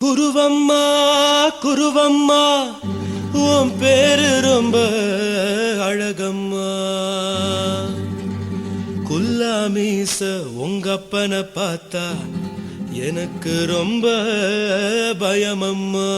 குருவம்மா குருவம்மா உன் பேரு ரொம்ப அழகம்மா. குல்லாமீச உங்க அப்பனை பார்த்தா எனக்கு ரொம்ப பயமம்மா.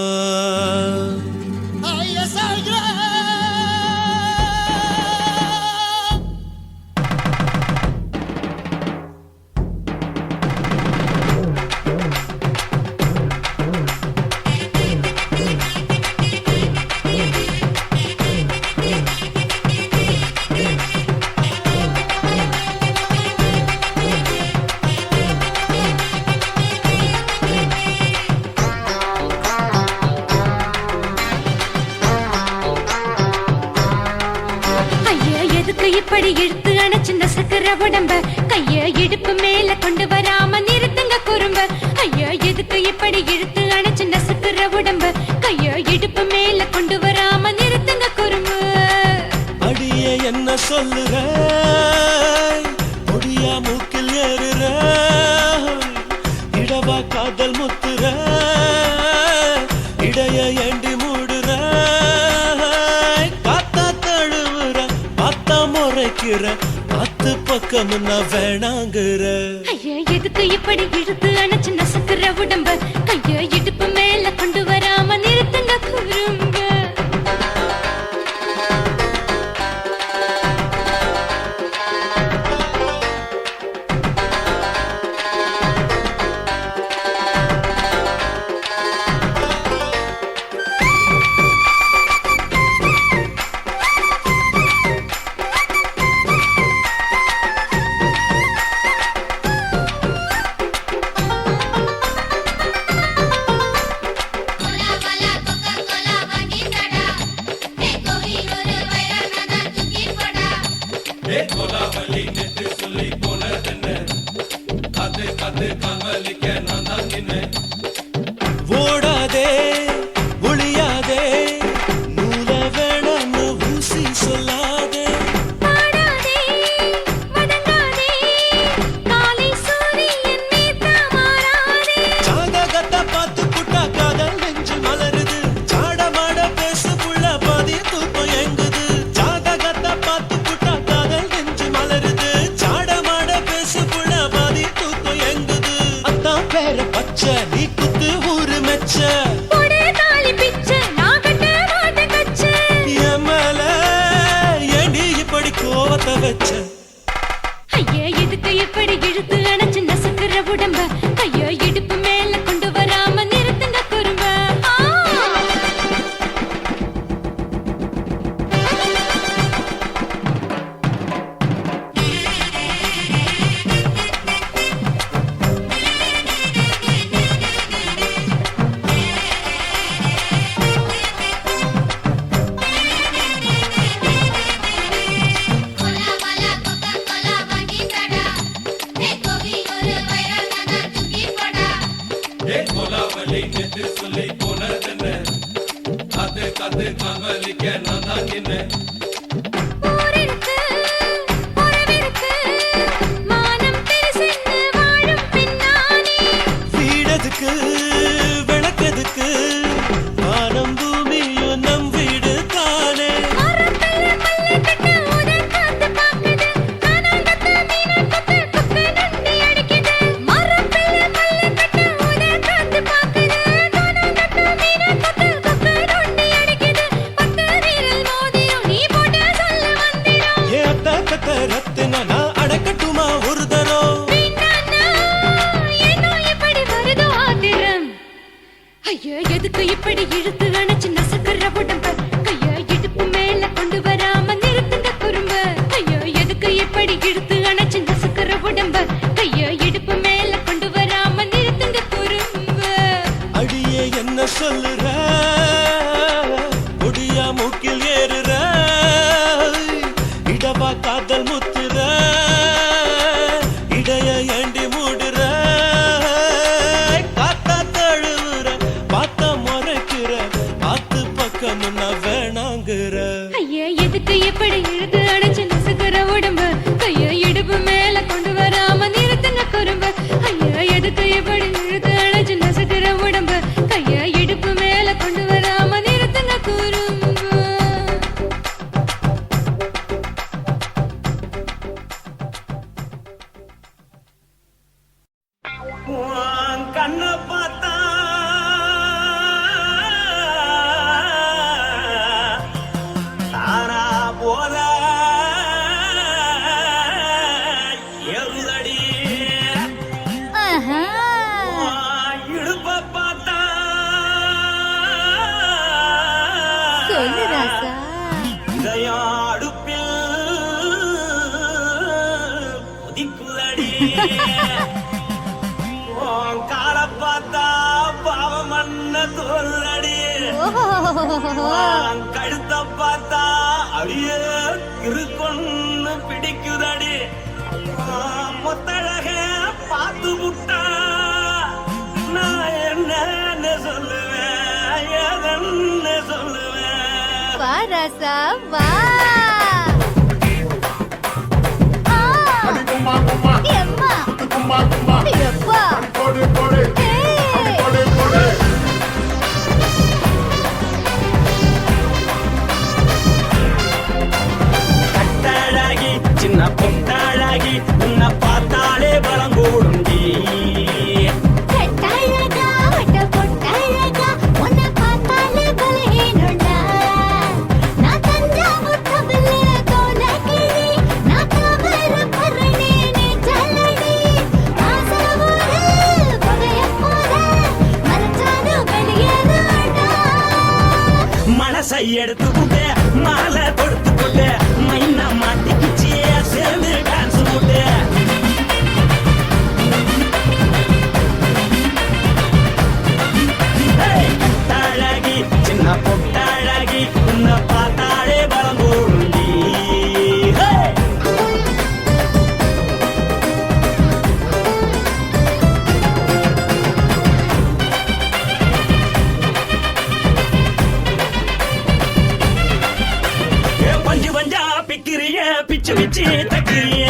இப்படி இழுத்து அணைச்சு நசுக்கிற உடம்ப கைய இடுப்பு மேல கொண்டு வராம நிறுத்துங்க குறும்ப. ஐயா எதுக்கு இப்படி இழுத்து அணைச்சு நசுக்கிற உடம்ப கைய இடுப்பு மேல கொண்டு வராம நிறுத்துங்க குறும்பு. அடியே என்ன சொல்லுற ஒடியா மூக்கில் ஏறுற இடவா காதல் முத்துற இடைய ஏண்டி மூடுற காத்தா தழுவுற பார்த்தா முறைக்கிற பத்து பக்கம் நான் வேணாங்குற. ஐயா எதுக்கு இப்படி இழுத்து அணைச்சு நசுக்கிற உடம்ப கைய இடுப்பு மேல கொண்டு வராம நிறுத்துங்க குறும்ப. ஓடாதே ஒளியாதே நூல வேணான்னு ஊசி சொல்லாதே ஜாதகத்தை பார்த்து புட்டா காதல் நெஞ்சு மலருது சாடமாட பேசு புள்ள பாதி தூக்கம் எங்குது. ஜாதகத்தை பார்த்து புட்டா காதல் நெஞ்சு மலருது சாடமாட பேசு புள்ள பாதி தூக்கம் எங்குது. அத்தான் பேர பச்சை நீ குத்து ஊரு மெச்ச கோவத்தை வச்ச. ஐயா எதுக்கு இப்படி இழுத்து அணைச்சு நசுக்கிற உடம்ப கைய இடுப்பு மேல கொண்டு வராம நிறுத்துங்க குறும்ப. வீடதுக்கு விளக்கதுக்கு வானம் பூமியும் நம் வீடு தானே. ரத்தினா நான் அடக்கட்டுமா ஒரு தரம். ஐயா எதுக்கு இப்படி இழுத்து அணைச்சு நசுக்கிற உடம்ப கைய இடுப்பு மேல கொண்டு வராம நிறுத்துங்க குறும்ப. ஐயா எதுக்கு இப்படி இழுத்து அணைச்சு நசுக்கிற உடம்ப கைய இடுப்பு மேல கொண்டு வராம நிறுத்துங்க குறும்ப. அடியே என்ன சொல்லுற ஒடியா மூக்கில் ஏறுற இடவா காதல் முத்துற இடைய ஏண்டி மூடுற காத்தா தழுவுற பார்த்த முறைக்கிற பத்து பக்கம் நான் வேணாங்குற. ஐயா எதுக்கு இப்படி இழுத்து அணைச்சு நசுக்கிற உடம்ப கைய இடுப்பு மேல கொண்டு வராம நிறுத்துங்க குறும்ப. ஐயா எதுக்கு இப்படி இழுத்து அணைச்சு நசுக்கிற உடம்ப கைய சொல்லு ராசா. இதயம் அடுப்பில் உதிக்குதடி உன் கால பார்த்தா பாவம் மண்ண தோல்றடி கழுத்த பார்த்தா அடியே இருக்குன்னு பிடிக்குதடி மொத்தழக பார்த்து விட்டா நான் என்ன சொல்லுவேன் ஏதன்னு சொல்லுவேன். வா ராசா வா. கும்மா கும்மா எம்மா கும்மா கும்மா எப்பா போடு போடு போடு போடு கட்டழகி சின்ன பொட்டழகி உன்னை பார்த்தாலே பலம் கூடுண்டி. கட்டழகா வட்ட பொட்டழகா உன்னை பார்த்தாலே பலஹீனண்டா. நான் தஞ்சாவூர் தவில கோலகிரி நான் தவற பரணி நீ ஜல்லடி. ஆசவூரு பகைய போத மறைச்சாலும் வெளியேறாடா. மனசை எடுத்துக்கிட்டு மாலை கொடுத்துக்கிட்டு மைனா மாட்டிக்கிச்சு சேர்ந்து டான்ஸ் போட்டு. கட்டழகி சின்ன பொட்டழகி உன்னை பார்த்தாலே பலம் கூடுண்டி. பஞ்சு பஞ்சா பிக்கிறிய பிச்சு பிச்சு தக்கிறிய.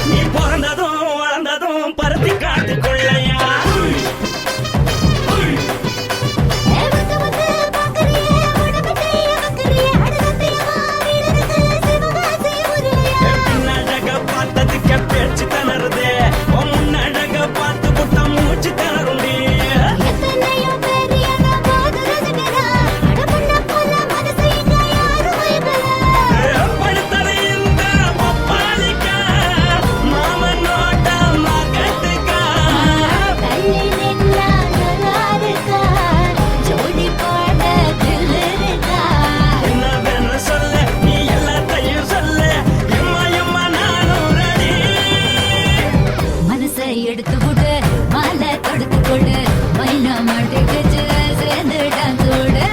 நீ பிறந்ததும் வளர்ந்ததும் பருத்தி காட்டுக்குள்ளையா. வந்து வந்து பாக்கறியே உடம்பு தேய வக்கறியே அடுத்தத்தையமா வீரருக்கு சிவகாசி உருளையா. பின்னழக பார்த்ததுக்கு பேச்சு திணறுது உன் முன்னழக பார்த்து புட்ட மூச்சு திணறுண்டி. எத்தனையோ பேர் என்ன போது ரசிக்கிறா. அடமுள்ள போல மனசை இங்க யாரும் வைக்கல. படுத்தது இந்த பப்பாளிக்கா மாமனோட மகட்டுக்கா. தள்ளி நின்னா நல்லா இருக்கா. ஜோடி போட தில் இருக்கா. என்ன வேணும் சொல்லு நீ எல்லாத்தையும் சொல்லு எம்மா எம்மா நானும் ரெடி. மனசை எடுத்து கொடு மாலை தொடுத்து கொடு மைனா மாட்டுக்கு சேர்ந்து டான்ஸ் ஓடு.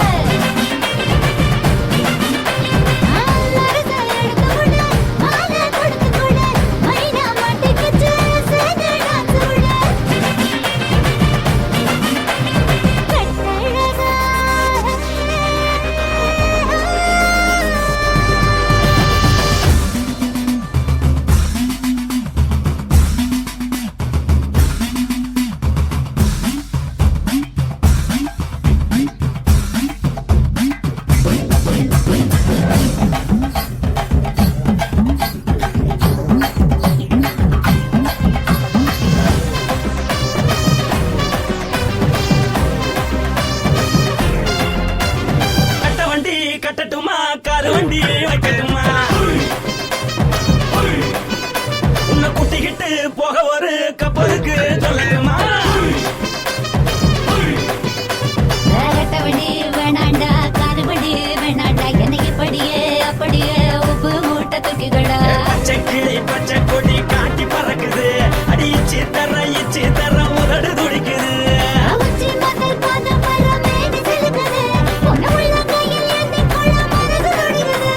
மனசை எடுத்து கொடு மாலை தொடுத்து கொடு மைனா மாட்டுக்கு சேர்ந்து டான்ஸ் ஓடு. கட்டழகா கட்ட வண்டி கட்டட்டுமா காரு வண்டி வைக்கட்டுமா உன்னை குட்டிக்கிட்டு போக ஒரு கப்பலுக்கு சொல்லட்டுமா. வேகட்டவண்டி வேணாண்டா காதுபடி வேணாண்டா எனக்கு படியே அப்படியே உப்பு மூட்டை தூக்கிக்கடா. பச்சை கிளி பச்சை கொடி காட்டி பறக்குது அடி இச்சி தர உதடு துடிக்குது. உச்சி முதல் பாதம் வர மேனி சிலுக்குது. பொண்ணு உள்ள கையில் ஏந்தி கொள்ள மனசு துடிக்குது.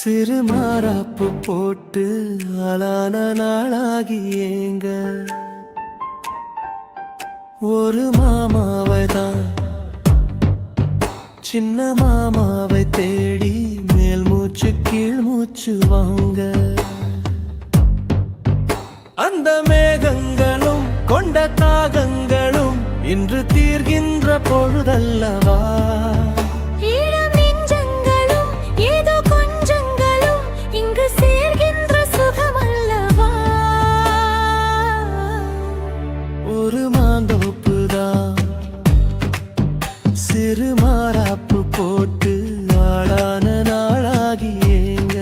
சிறு மாறாப்பு போட்டு ஆளான நாளாகி ஏங்க ஒரு மாமாவை தான் சின்ன மாமாவை தேடி மேல் மூச்சு கீழ் மூச்சு வாங்க அந்த மேகங்களும் கொண்ட தாகங்களும் இன்று தீர்கின்ற பொழுதல்லவா ஈரம் நெஞ்சங்களும் ஏதோ கொஞ்சங்களும் இங்கு சேர்கின்ற சுகமல்லவா ஒரு மாந்தோப்புதான் சிறு மாறாப்பு போட்டு ஆளான நாளாகி ஏங்க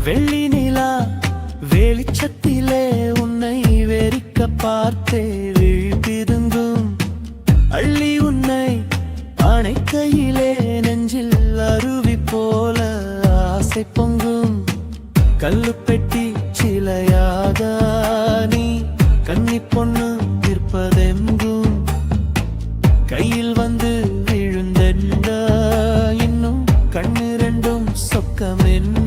வெள்ளி நிலா வெளிச்சத்திலே உன்னை வெறிக்க பார்த்தே விழிப்பிதுங்கும் அள்ளி உன்னை அணைக்கையிலே நெஞ்சில் அருவி போல ஆசை பொங்கும் கல்லு பெட்டி சிலையாக நீ கன்னி பொண்ணு நிற்பதெங்கும் கையில் வந்து விழுந்தென்ற இன்னும் கண்ணு ரெண்டும் சொக்கம் என்ன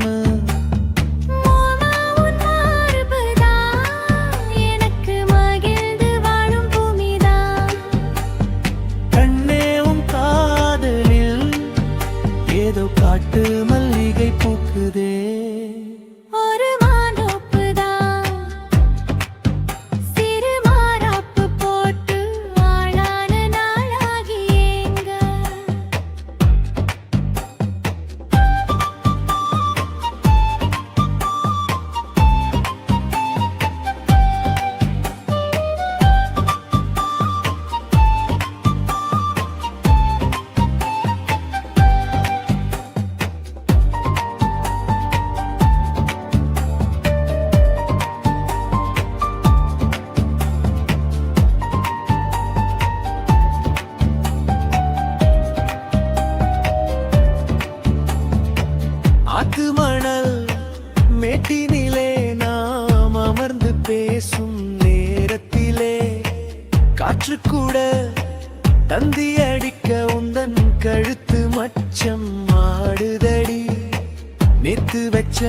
ஏதோ காட்டு மல்லிகை பூக்குதே ஒரு மாந்தோப்புதான் சிறு மாறாப்பு போட்டு ஆளான நாளாகி ஏங்க ஆத்து மணல் மேட்டினிலே நாம் அமர்ந்து பேசும் நேரத்திலே காற்று கூட தந்தி அடிக்க உந்தன் கழுத்து மச்சம் ஆடுதடி நேத்து வச்ச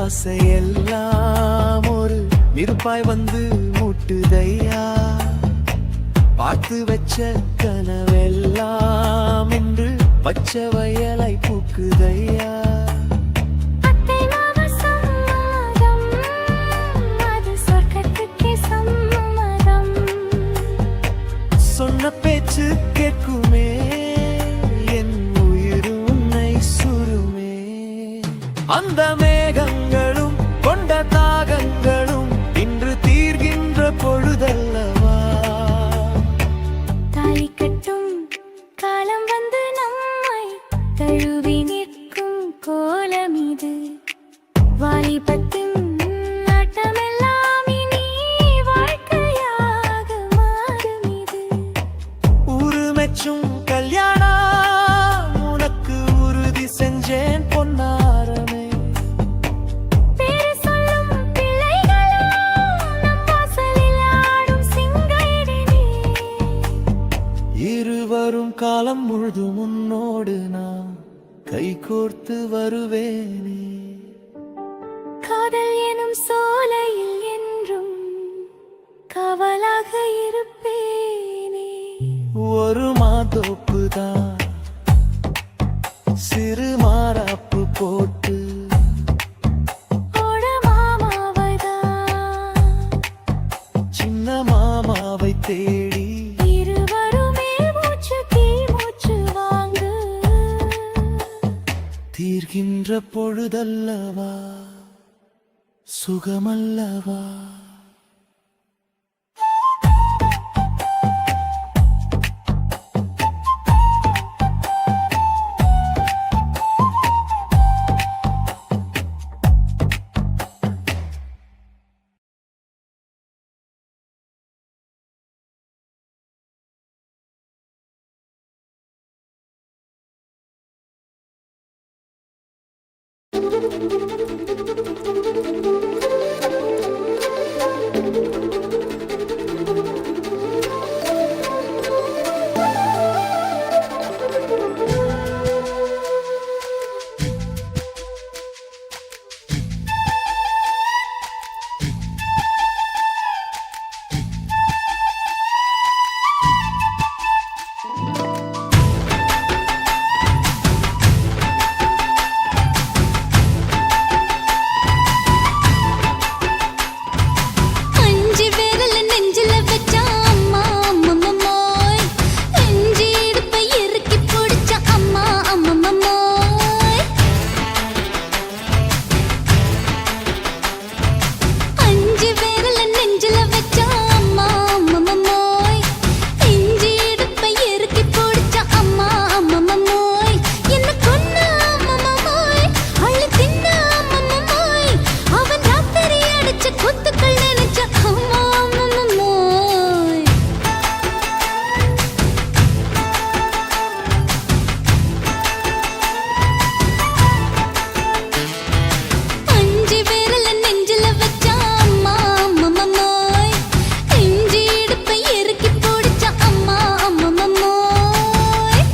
ஆசையெல்லாம் ஒரு நெருப்பாய் வந்து மூட்டுதையா பார்த்து வச்ச கனவெல்லாம் என்று பச்சை வயலாய் பூக்குதையா சொன்ன பேச்சு கேட்குமே என் உயிர் உன்னை சுருமே அந்த மேகங்களும் கொண்ட தாகங்களும் இன்று தீர்கின்ற பொழுதல்லவா தாலி கட்டும் காலம் வந்து நம்மை தழுவி நிற்கும் கோலம் இது வாலிபத்தின் கல்யாணம் உனக்கு உறுதி செஞ்சேன் பொன்னாரமே பேரு சொல்லும் பிள்ளைகளும் நம் வாசலில் ஆடும் சிங்காயிடினே இருவரும் காலம் முழுதும் உன்னோடு நான் கைகோர்த்து வருவேனே காதல் எனும் சோலையில் என்றும் காவலாக இருப்பேனே ஒரு மாதோப்புதான் சிறு மாறாப்பு போட்டு ஓட மாமாவைதான் சின்ன மாமாவை தேடி இருவருமே மூச்சு கீழ் மூச்சு வாங்கு தீர்கின்ற பொழுதல்லவா சுகமல்லவா அஞ்சு விரல நெஞ்சில வச்சா அம்மா அம்மம்மம்மோய். அஞ்சு இடுப்பை இறுக்கி பிடிச்சா அம்மா அம்மம்மம்மோய். அஞ்சு விரல நெஞ்சில வச்சா அம்மா அம்மம்மம்மோய். அஞ்சு இடுப்பை இறுக்கி பிடிச்சா அம்மா அம்மம்மம்மோய். என்ன கொன்னா அம்மம்மம்மோய், அள்ளி தின்னா அம்மம்மம்மோய். அவன் ராத்திரி அடிச்ச குத்துக்கள் நினைச்ச அம்மா அம்மம்மம்மோய். அஞ்சு விரல நெஞ்சில வச்சா அம்மா அம்மம்மம்மோய். அஞ்சு இடுப்பை இறுக்கி பிடிச்சா அம்மா அம்மம்மம்மோய்.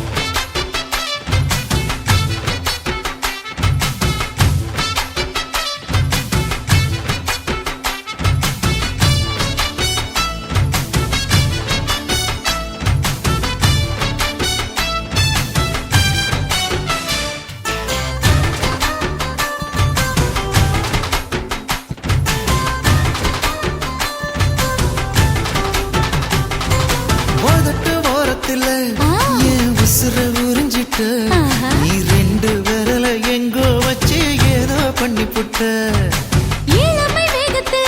உதட்டு ஓரத்துல என் உசுர உறிஞ்சிட்ட. ஆஹா. நீ ரெண்டு விரல எங்கோ வச்சு ஏதோ பண்ணி புட்ட. இளமை வேகத்துல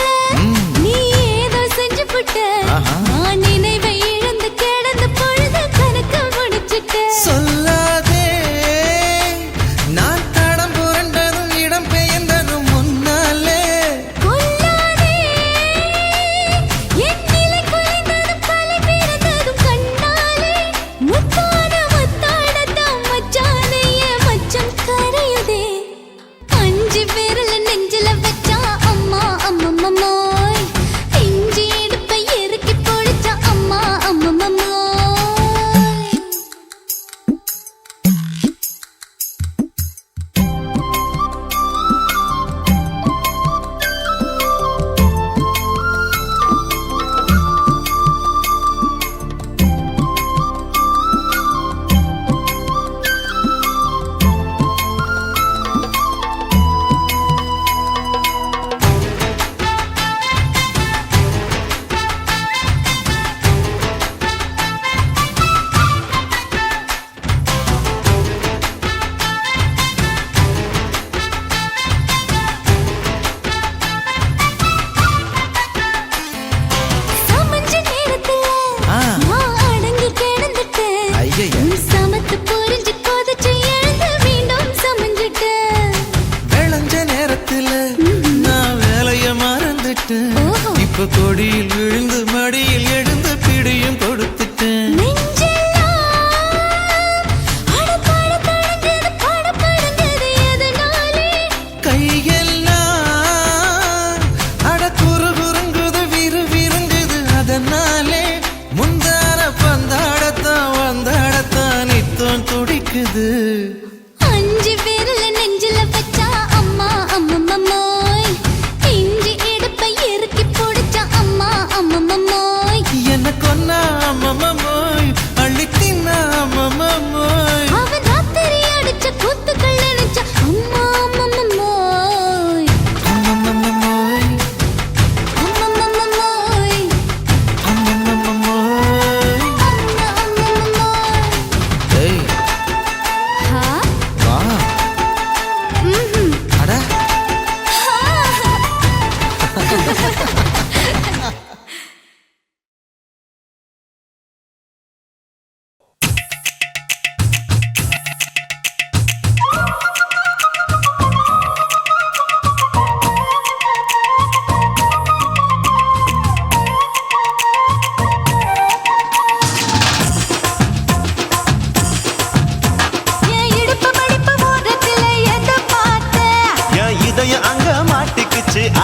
நீ ஏதோ செஞ்சு புட்ட. ஆஹா. நான் நினைவை இழந்து கிடந்த பொழுது கணக்கு முடிச்சிட்ட. சொல்லாதே நான் தடம் புரண்டதும் இடம் பெயர்ந்ததும் முன்னாலே. கொல்லாதே என் நிலை குலைந்ததும் கலை பிறந்ததும் கண்ணாலே. முத்தான முத்தாடத்தான் மச்சானே என் மச்சம் கரையுதே. அஞ்சு விரல நெஞ்சில வச்சா அம்மா அம்மம்மம்மோய். இஞ்சி இடுப்பை இறுக்கி பிடிச்சா அம்மா அம்மம்மம்மோய். சமஞ்ச நேரத்துல ஆ. நான் அடங்கி கிடந்துட்டேன். ஐயைய. உன் சமத்து புரிஞ்சு கொதிச்சு எழுந்து மீண்டும் சமஞ்சிட்டேன். விளைஞ்ச நேரத்துல நான் வேலைய மறந்துட்டேன். ஓஹோ. இப்ப கொடியில் விழுந்து மடியில் எழுந்து பிடியும் கொடுத்துட்டேன். நெஞ்செல்லாம் அடப்பாட தடஞ்சது படபடங்குது எதனாலே? கையெல்லாம் அட குறு குறுங்குது விறு விருங்குது அதனாலே. முந்தார பந்தாடத்தான் வந்தாடத்தான் நித்தம் துடிக்குது. அஞ்சு விரல நெஞ்சில வச்சா அம்மா அம்மம்மம்மோய். இஞ்சி இடுப்பை இறுக்கி பிடிச்சா அம்மா அம்மம்மம்மோய். என்ன கொன்னா அம்மம்மோய், அள்ளி தின்னா அம்மம்மோய். அவன் ராத்திரி அடிச்ச குத்துக்கள் நினைச்ச அம்மா அம்மம்மம்மோய். அம்மம்மோய், அம்மம்மம்மோய். அம்மம்மோய். அம்மா அம்மம்மம்மோய். ஏய், ஹா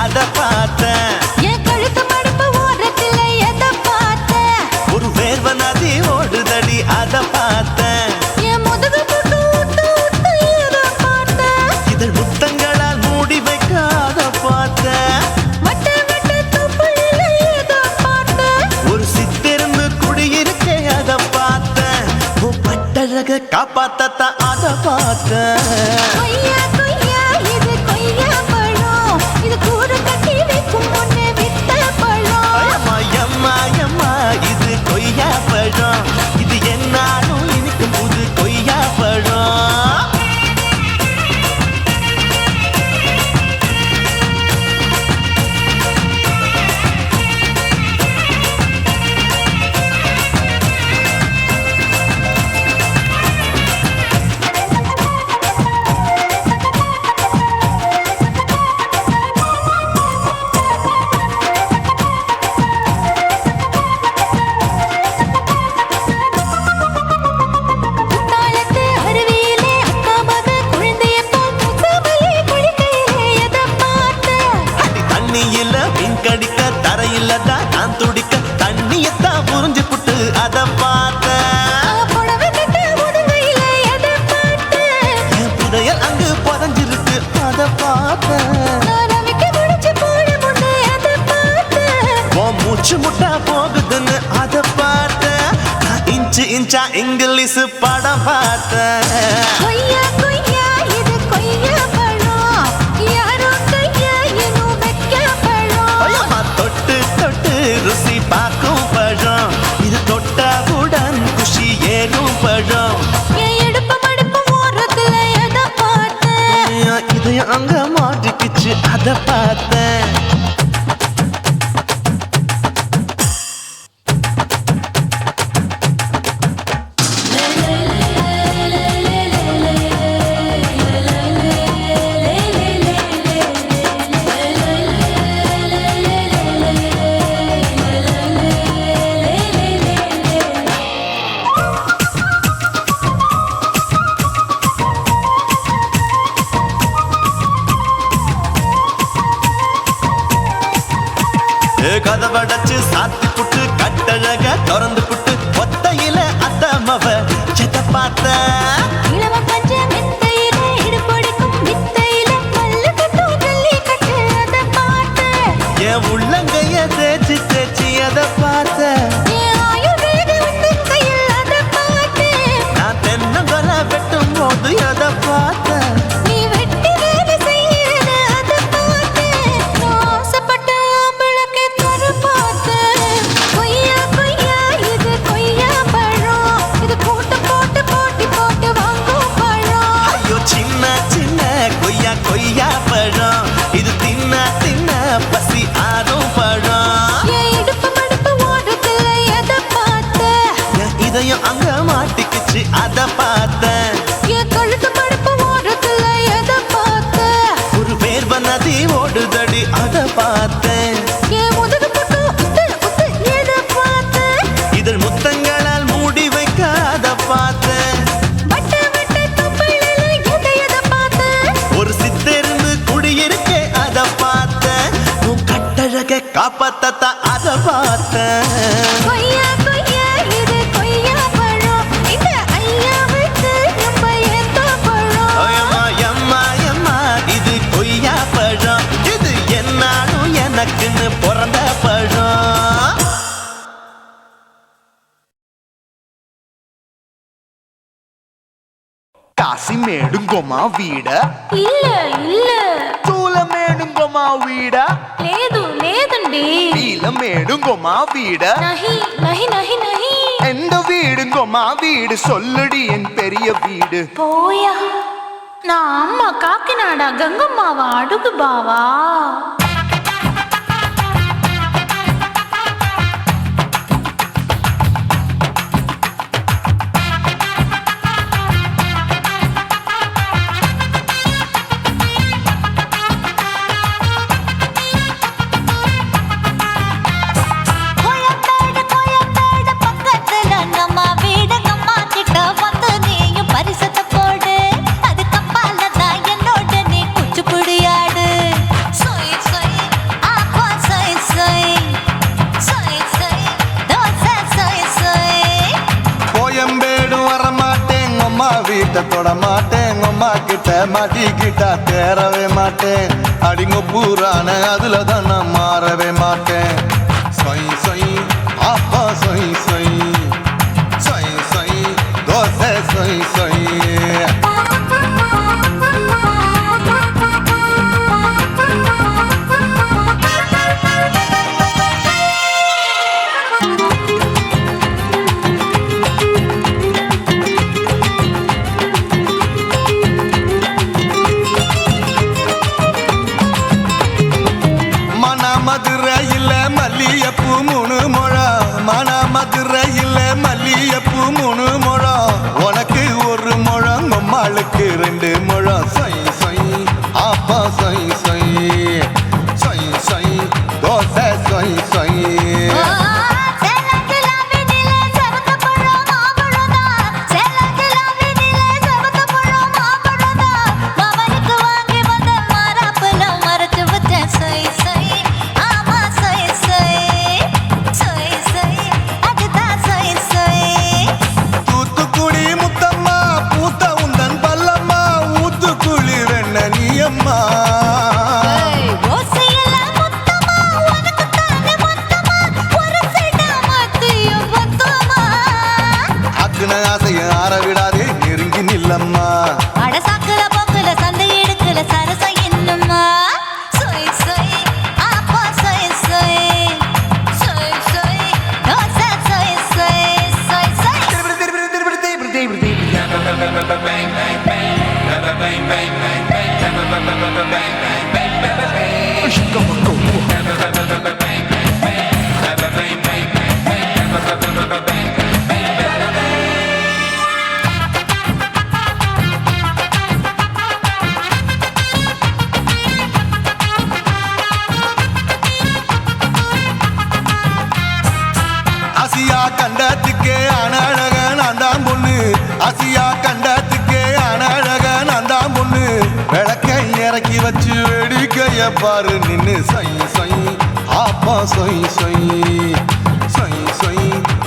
அத பார்த்தேன். என் கழுத்து மடுப்பு ஓரத்துல எதை பார்த்தேன்? ஒரு வேர்வ நதி ஓடுதடி அத பார்த்தேன். என் முதுகு போட்டு ஊத்து ஊத்து எதை பார்த்தேன்? இதழ் முத்தங்களால் மூடி வைக்க அத பார்த்தேன். வட்ட வட்ட தொப்புளில எதை பார்த்தேன்? ஒரு சித்திருந்து குடியிருக்க அத பார்த்தேன். உன் பட்டழக காப்பாத்தத்தான் அத பார்த்தேன். கொய்யா கொய்யா இது கொய்யா பழம், இது கூடு கட்டி வைக்கும் முன்னே வித்த பழம். அம்மா எம்மா எம்மா இது கொய்யா பழம். இது என்னாலும் எனக்கு புது கொய்யா பழம். குத்தாலத்து அருவியிலே அக்கா மக குழந்தைய போல் முசாமலே குளிக்கையிலே எதை பார்த்தேன்? அடி தண்ணியில மீன் கடிக்க தரையில தான் நான் துடிக்க தண்ணியத்தான் புரிஞ்சு புட்டு அத பார்த்தேன். புடவை கட்ட முதுகையிலே எதை பார்த்தேன்? என் புதையல் அங்கு புதஞ்சிருக்கு அத பார்த்தேன். நான் அவிக்க முடிச்சு போட முன்னே எதை பார்த்தேன்? உன் மூச்சு முட்டா போகுதுன்னு அத பார்த்தேன். நான் இன்ச்சு இன்ச்சா இங்கிலீஷ் படம் பார்த்தேன். கொய்யா கொய்யா இது கொய்யா பழம், யாரோ கையா இன்னும் வைக்க பழம். ஐயம்மா தொட்டு தொட்டு ருசி பார்க்கும் பழம். இது தொட்டவுடன் குஷி ஏறும் பழம். என் இடுப்பு மடுப்பு ஓரத்துல எதை பார்த்தேன்? என் இதயம் அங்க மாட்டிக்கிச்சு அத பார்த்தேன். கதவடைச்சு சாத்தி புட்டு கட்டழக திறந்து புட்டு ஒத்தையில அத்தமவ செத்த பார்த்த. இளவ பஞ்ச மெத்தையிலே இடுப்பொடிக்கும் வித்தையில மல்லு கட்டும் ஜல்லிக்கட்டு அதை பார்த்தேன். என் உள்ளங்கைய தேய்ச்சி தேய்ச்சி அத பார்த்த. என் ஆயுர்வேத உந்தன் கையில் அதை பார்த்தேன். நான் தென்னங்கொலை வெட்டும் போது அத பார்த்த. நீ வெட்டி வேலை செய்யறது அதை பார்த்தேன். நான் ஆசைப்பட்ட ஆம்பளுக்கு தர பார்த்தேன். கொய்யா கொய்யா இது கொய்யா பழம், இது கூட்டு போட்டு போட்டி போட்டு வாங்கும் பழம். ஐயோ சின்ன சின்ன கொய்யா கொய்யா பழம். இது தின்ன தின்ன பசி ஆறும் பழம். என் இடுப்பு மடுப்பு ஓரத்துல எதை பார்த்தேன்? என் இதயம் அங்க மாட்டிக்கிச்சு அத பார்த்தேன். என் கழுத்து மடுப்பு ஓரத்துல எதை பார்த்தேன்? ஒரு வேர்வ நதி ஓடுதடி அத பார்த்தேன். என் முதுகு போட்டு உத்து உத்து எதை பார்த்தேன்? இதழ் முத்தங்களால் மூடி வைக்க அத பார்த்தேன். வட்ட வட்ட தொப்புளில எதை பார்த்தேன்? ஒரு சித்திருந்து குடியிருக்க அத பார்த்தேன். உன் கட்டழக காப்பாத்தத்தான் அத பார்த்தேன். கொய்யா கொய்யா இது கொய்யா பழம், இந்த ஐயாவுக்கு ரொம்ப ஏத்த பழம். ஐயம்மா எம்மா எம்மா இது கொய்யா பழம். இது என்னாலும் எனக்குன்னு பிறந்த பழம். కాశీమేడుంగొమా వీడ இல்ல இல்ல చూలమేడుంగొమా వీడ లేదు లేదండి. నీలమేడుంగొమా వీడ நஹி நஹி நஹி நஹி. எந்த வீடுங்கொமா வீடு சொல்லுடி என் பெரிய வீடு போயா, நான் அம்மா காக்கிநாடா கங்கம்மாவா அடுகு பாவா. பரிசத்தை போடு, அது கப்பால தான் என்னோட நீ குச்சிப்புடியாடு. சொய் சொய் தொட மாட்டேன் அம்மா கிட்ட மாட்டிக்கிட்டா தேரவே மாட்டேன் அடிங்க பூரான அதுல தான் நான் மாறவே மாட்டேன் சொய் சொய் அப்பா சொய் சொய் சொய் சொய் தோசை சொய் சொய் மதுரையில் மல்லியப்பூ 3 முழம் மன மதுரையில் மல்லியப்பூ 3 முழம் உனக்கு 1 முழம் அம்மாளுக்கு 2 முழம் சொய் சொய் அப்பா சொய் சொய் சொய் சொய் தோசை சொய் சொய் ஆரவிடாதே நெருங்கி நில்லம்மா அடசாக்குல போக்குல சந்தை எடுக்கல சரச என்னம்மா சொய் சொய் அப்பா சொய் சொய் சொய் சொய் தோசை சொய் சொய் சொய் சொய் ஆசியா கண்டத்துக்கே அனழக நான்தான் பொண்ணு ஆசியா கண்டத்துக்கே அனழக நான்தான் பொண்ணு விளக்கை இறக்கி வச்சு வேடிக்கைய பாரு நின்னு சொய் சொய் ஆப்பா சொய் சொய் சொய் சொய்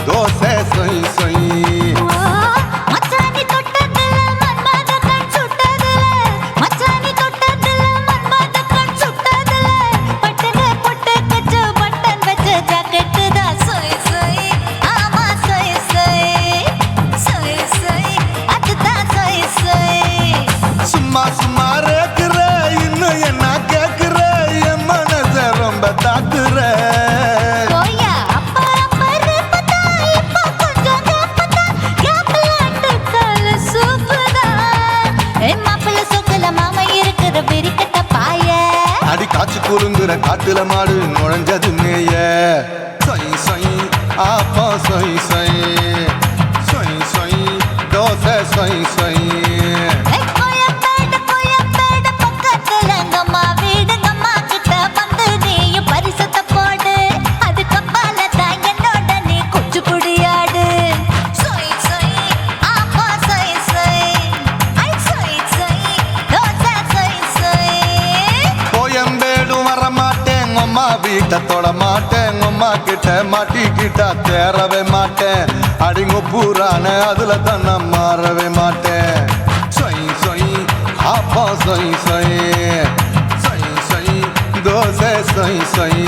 தோசை சொய் சொய் மச்சானி தொட்டதுல மன்மத கண் சுட்டதுல மச்சானி தொட்டதுல மன்மத கண் சுட்டதுல பட்டன பொட்டு கச்சு பட்டன் வச்ச ஜாக்கெட் தான் சொய் சொய் ஆமா சொய் சொய் சொய் சொய் அதுதான் சொய் சொய் சும்மா சும்மா ரேக்குற இன்னும் என்ன கேக்குற என் மனச ரொம்ப தாக்குற கோயா அப்பா அப்பா ரப்பதா இப்ப கொஞ்சம் கேப்பதா கேப்பலாட்டு கால சூப்பரா என் மாப்பிள்ள சொக்கல மாமா இருக்கிற வெறிக்கட்ட பாய அடி காய்ச்சி குறுங்குற காட்டுல மாடு நுழைஞ்சது மேய சொய் சொய் ஆப்பா சொய் சொய் சொய் சொய் தோசை சொய் சொய் கோயம்பேடு பக்கத்துல எங்கம்மா வீடுங்கம்மா கிட்ட வந்து நீயும் பரிசத்தை போடு அதுக்கப்பால தான் என்னோட நீ குச்சி புடியாடு சொய் சொய் ஆப்பா சொய் சொய் ஐ சொய் சொய் தோசை சொய் சொய் கோயம்பேடும் வர மாட்டேன் அம்மா வீட்டை தொட மாட்டேன் அம்மா கிட்ட மாட்டிக்கிட்டா தேரவே மாட்டேன் அடிங்க பூரான அதுல தான் நான் மாறவே மாட்டேன் சொய் சொய் ஆப்பா சொய் சொய் சொய் சொய் தோசை சொய் சொய்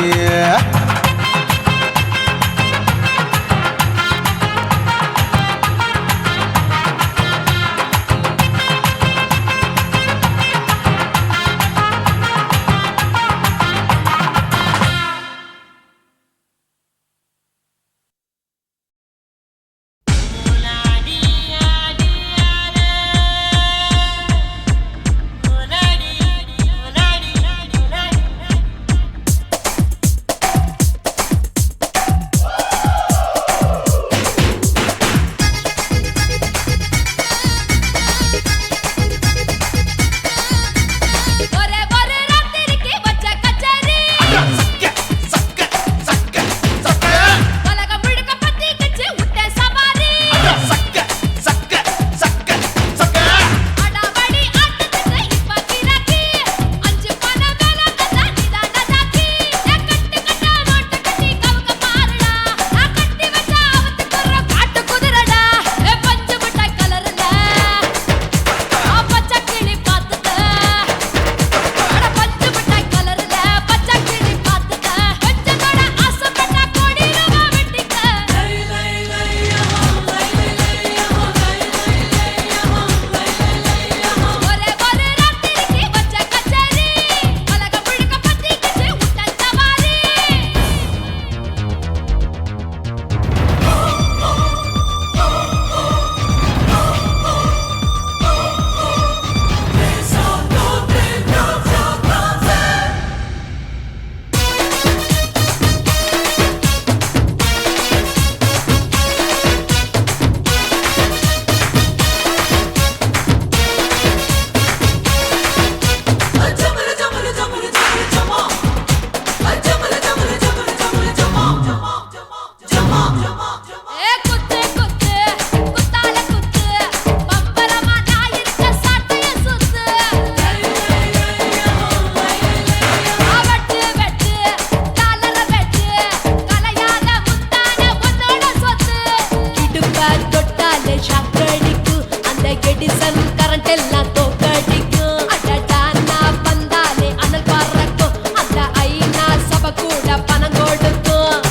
எல்லாம் தோக்கடிக்கும் அடடா நான் வந்தாலே அனல் பறக்கும் அந்த ஐநா சபை கூட பணம் கொடுக்கும்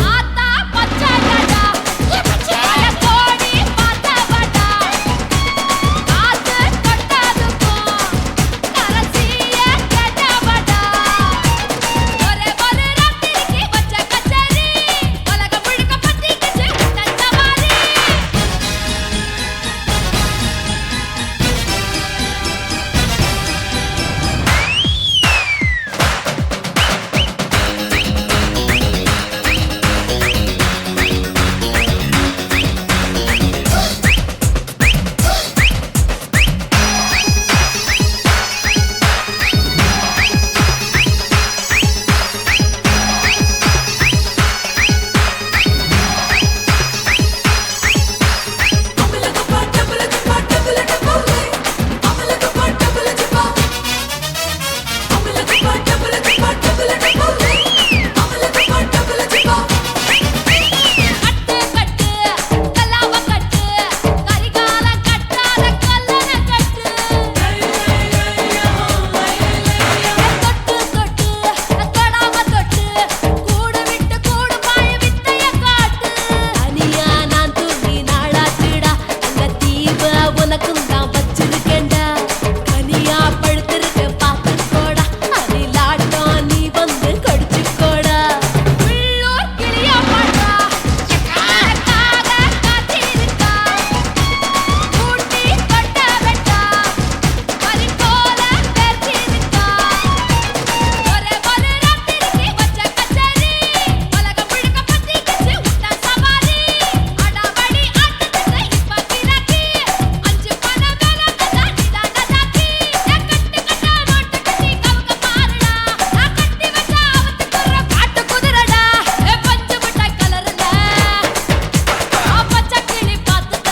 ஆத்தா பச்சடடா பச்சைய கோடி பார்த்தவடா காத்து கொட்டாதுக்கும் கரசிய கேட்டவடா ஒரே ஒரு ராத்திரிக்கு வச்ச கச்சேரி உலக முழுக்க பத்திக்கிச்சு உன்ன சவாரி கட்டு கட்டு கல்லாவ கட்டு கரிகால கட்டாத கல்லன கட்டு தொட்டு தொட்டு தொடாம தொட்டு கூடு விட்டு கூடு பாய வித்தைய காட்டு தனியா நான் தூங்கி நாளாச்சுடா அந்த தீவ உனக்கும் தான் வச்சிருக்கேன்டா கனியா படுத்திருக்க பார்த்துக்கோடா அதிலாட்டம் நீ வந்து கடிச்சுக்கோடா உள்ளூர் கிளியா பாட்டா எக்காரக்காக காத்திருக்கா கூட்டி கொட்ட வெட்டா பறி போல பேசிருக்கா ஒரே ஒரு ராத்திரிக்கு வச்ச கச்சேரி உலக முழுக்க பத்திக்கிச்சு உன்ன சவாரி அடாவடி ஆட்டத்துக்கு இப்ப கிராக்கி அஞ்சு பண வேலை கதா நிதான தாக்கி கட்டு கட்டா நோட்டு கட்டி கவுக்க பாருடா நான் கட்டி வச்ச அவத்துக்குற காட்டு குதிரடா பஞ்சு முட்டை கலர்ல பச்சை கிளி பார்த்துட்ட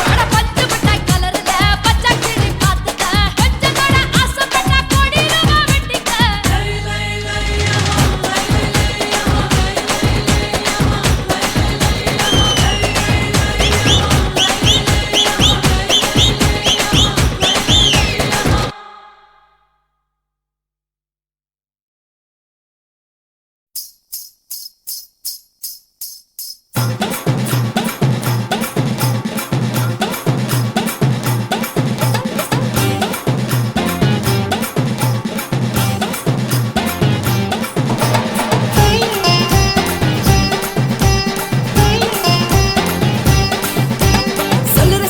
அட பஞ்சு முட்டை கலர்ல பச்சை கிளி பார்த்துட்ட கொஞ்சம் கூட ஆசைப்பட்டா கொடி ரூபா வெட்டிக்க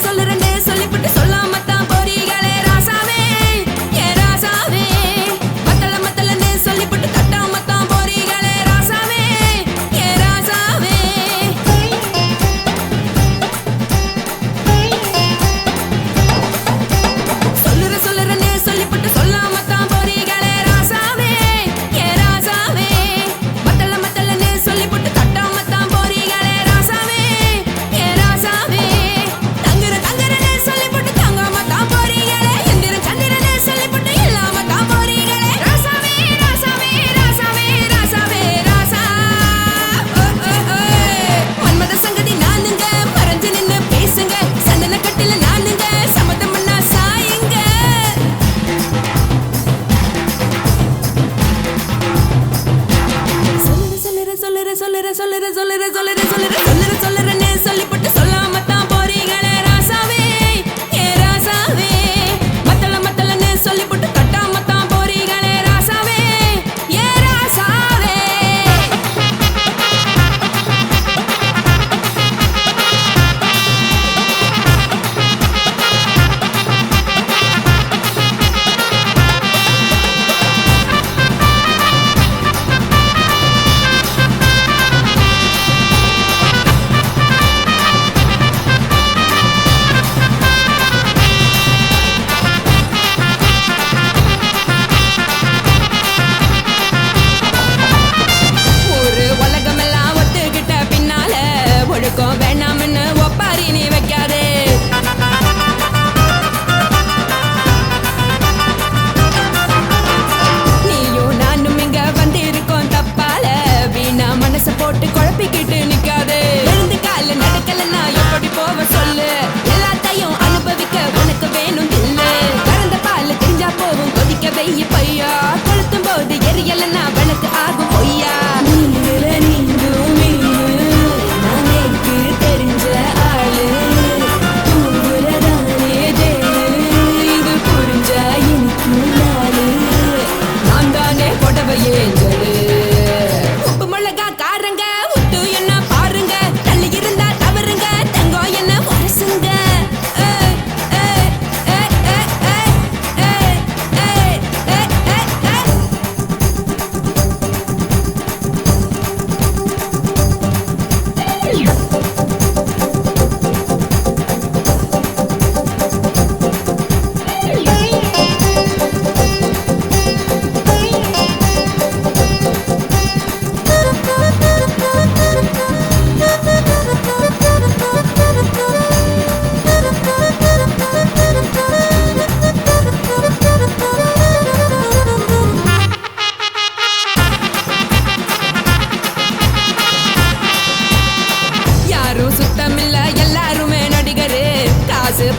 சொல்லுறேன்னு சொல்லிப்புட்டு சொல்லாம தான் போறீங்களே ராசாவே ஏ ராசாவே மத்தலன்னு சொல்லிப்புட்டு தட்டாம தான் போறீங்களே ராசாவே ஏ ராசாவே சொல்லுறேன்னு சொல்லிப்புட்டு சொல்லாம தான் போறீங்களே ராசாவே ஏ ராசாவே மத்தலன்னு சொல்லிப்புட்டு தட்டாம தான் போறீங்களே ராசாவே ஏ ராசாவே தங்குறேன்னு சொல்லிப்புட்டு தங்காம தான் போறீங்களே எந்திர சந்திரனே சொல்லிப்புட்டு இல்லாம தான் போறீங்களே ராசாவே ராசாவே ராசாவே ராசாவே ராசா மன்மத சங்கதி நானுங்க மறைஞ்சு நின்னு பேசுங்க சந்தன கட்டில நானுங்க சம்மதம் பண்ணா சாயுங்க சொல்லுறேன்னு சொல்லிப்புட்டு சொல்லாம தான் போறீங்களே ராசாவே ஏ ராசாவே மத்தலன்னு சொல்லிப்புட்டு தட்டாம தான் போறீங்களே ராசாவே ஏ ராசாவே போவ சொல்லு எல்லாத்தையும் அனுபவிக்க உனக்கு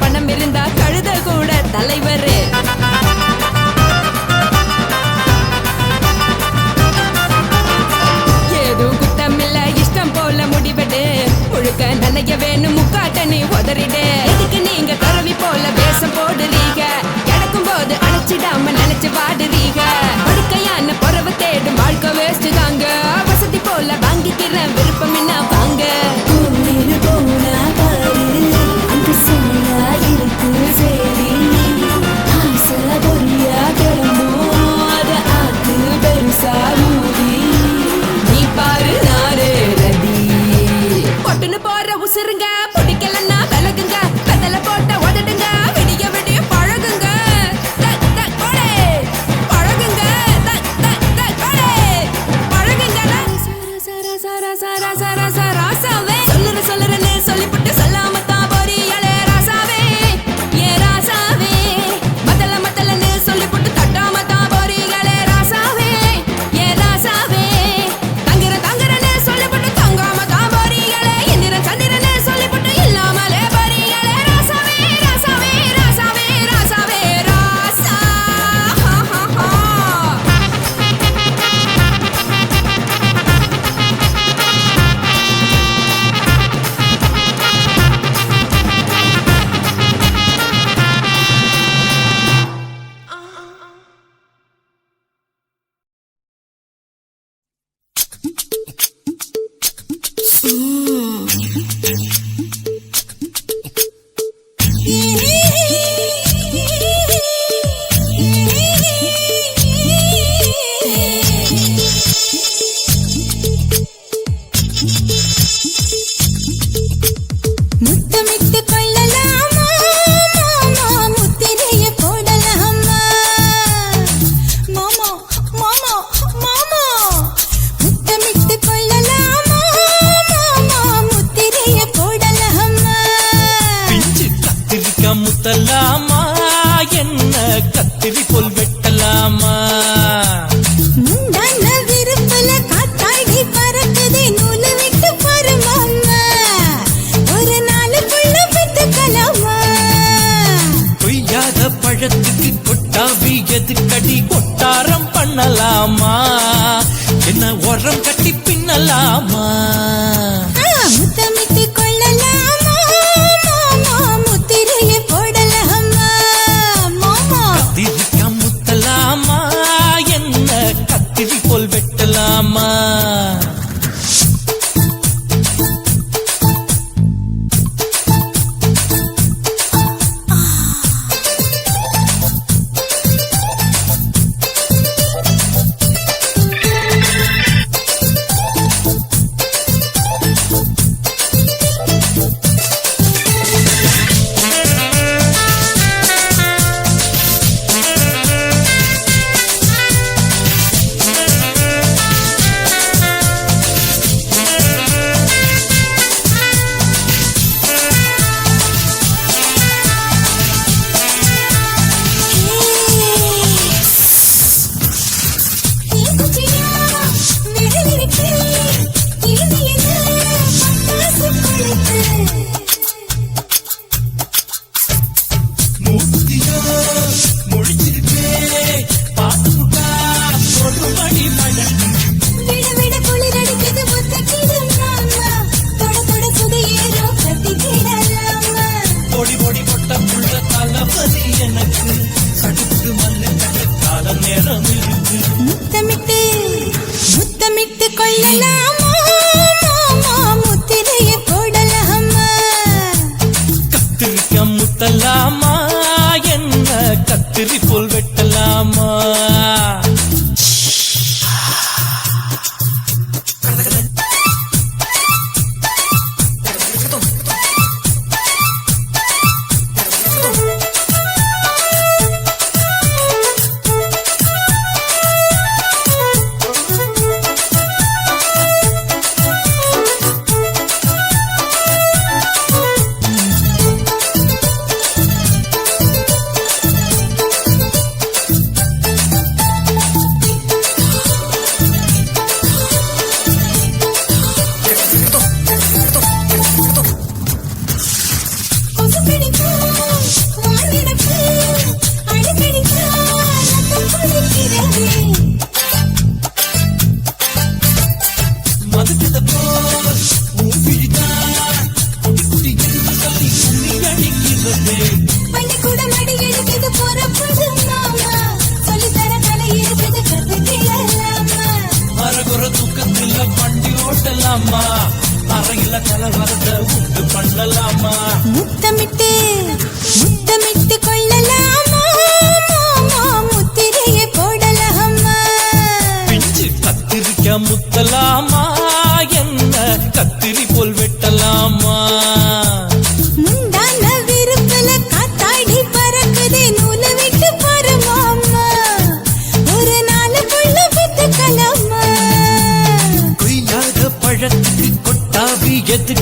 பணம் இருந்தா கழுத கூட தலைவர். ஏதோ குத்தமில்ல இஷ்டம் போல முடிவெடு. முழுக்க நனைய வேணும் முக்காட்ட நீ உதறிடு. எதுக்கு நீங்க கரவி போல வேஷம் போடுறீங்க? கிடக்கும் போது அணைச்சிடாம நினைச்சு வாடுறீங்க. படுக்கையான பொறவை தேடும் வாழ்க்கை வேஸ்ட் தாங்க. வசதி போல வாங்கிக்கிற விருப்பம் என்ன வாங்க. நீ பாரு நாரு ரதி பொட்டுன்னு போற உசுருங்க. பிடிக்கலன்னா விலகுங்க. கதல போட்ட உதடுங்க. விடிய விடிய பழகுங்க. தக் தக் போடே பழகுங்க. தக் தக் தக் போடே பழகுங்க. சர சர சர சர சர ராசாவே சொல்லுறேன்னு சொல்லிப்புட்டு சொல்லாம தான் போறியாளே ராசாவே. ஏ ராசாவே மத்தலன்னு சொல்லிப்புட்டு தட்டாம தான் போறீங்களே ராசாவே. ஏ ராசாவே தங்குறேன்னு சொல்லிப்புட்டு தங்காம தான் போறீங்களே. எந்திரன் சந்திரன்னு சொல்லிப்புட்டு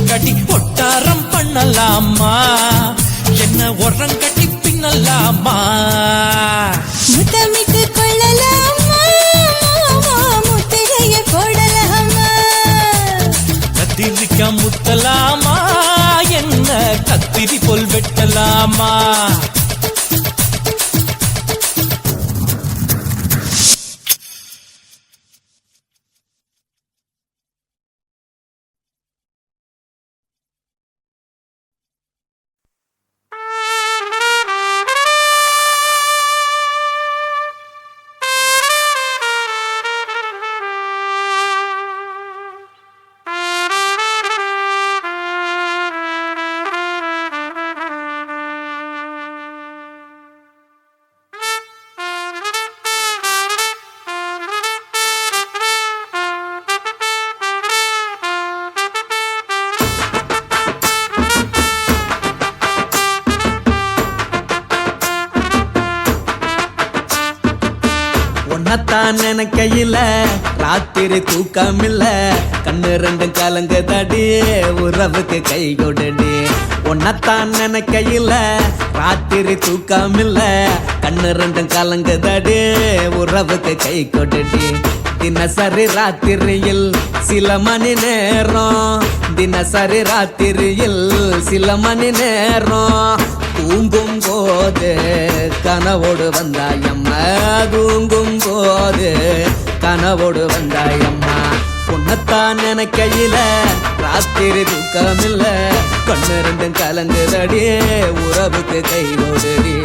கடி ஒட்டாரம் பண்ணலாமா என்ன உரம் கட்டி பின்னலாமா முத்தமிட்டு கொள்ளலாமா முத்திரைய போடலாமா கத்திரிக்கா முத்தலாமா என்ன கத்திரி போல் வெட்டலாமா உன்னத்தான் நினைக்கையில ராத்திரி தூக்கமில்ல கண்ணு ரெண்டும் கலங்குதடி உறவுக்கு கை கொடுடி உன்னத்தான் நினைக்கையில ராத்திரி தூக்கமில்ல கண்ணு ரெண்டும் கலங்குதடி உறவுக்கு கை கொடுடி தினசரி ராத்திரியில் சில மணி நேரம் தினசரி ராத்திரியில் சில மணி நேரம் தூங்கும் போது கனவோடு வந்தாயம்மா தூங்கும் போது கனவோடு வந்தாயம்மா உன்னத்தான் நினைக்கையில ராத்திரி தூக்கமில்ல கண்ணு ரெண்டும் கலங்குதடி உறவுக்கு கை ஓடுடி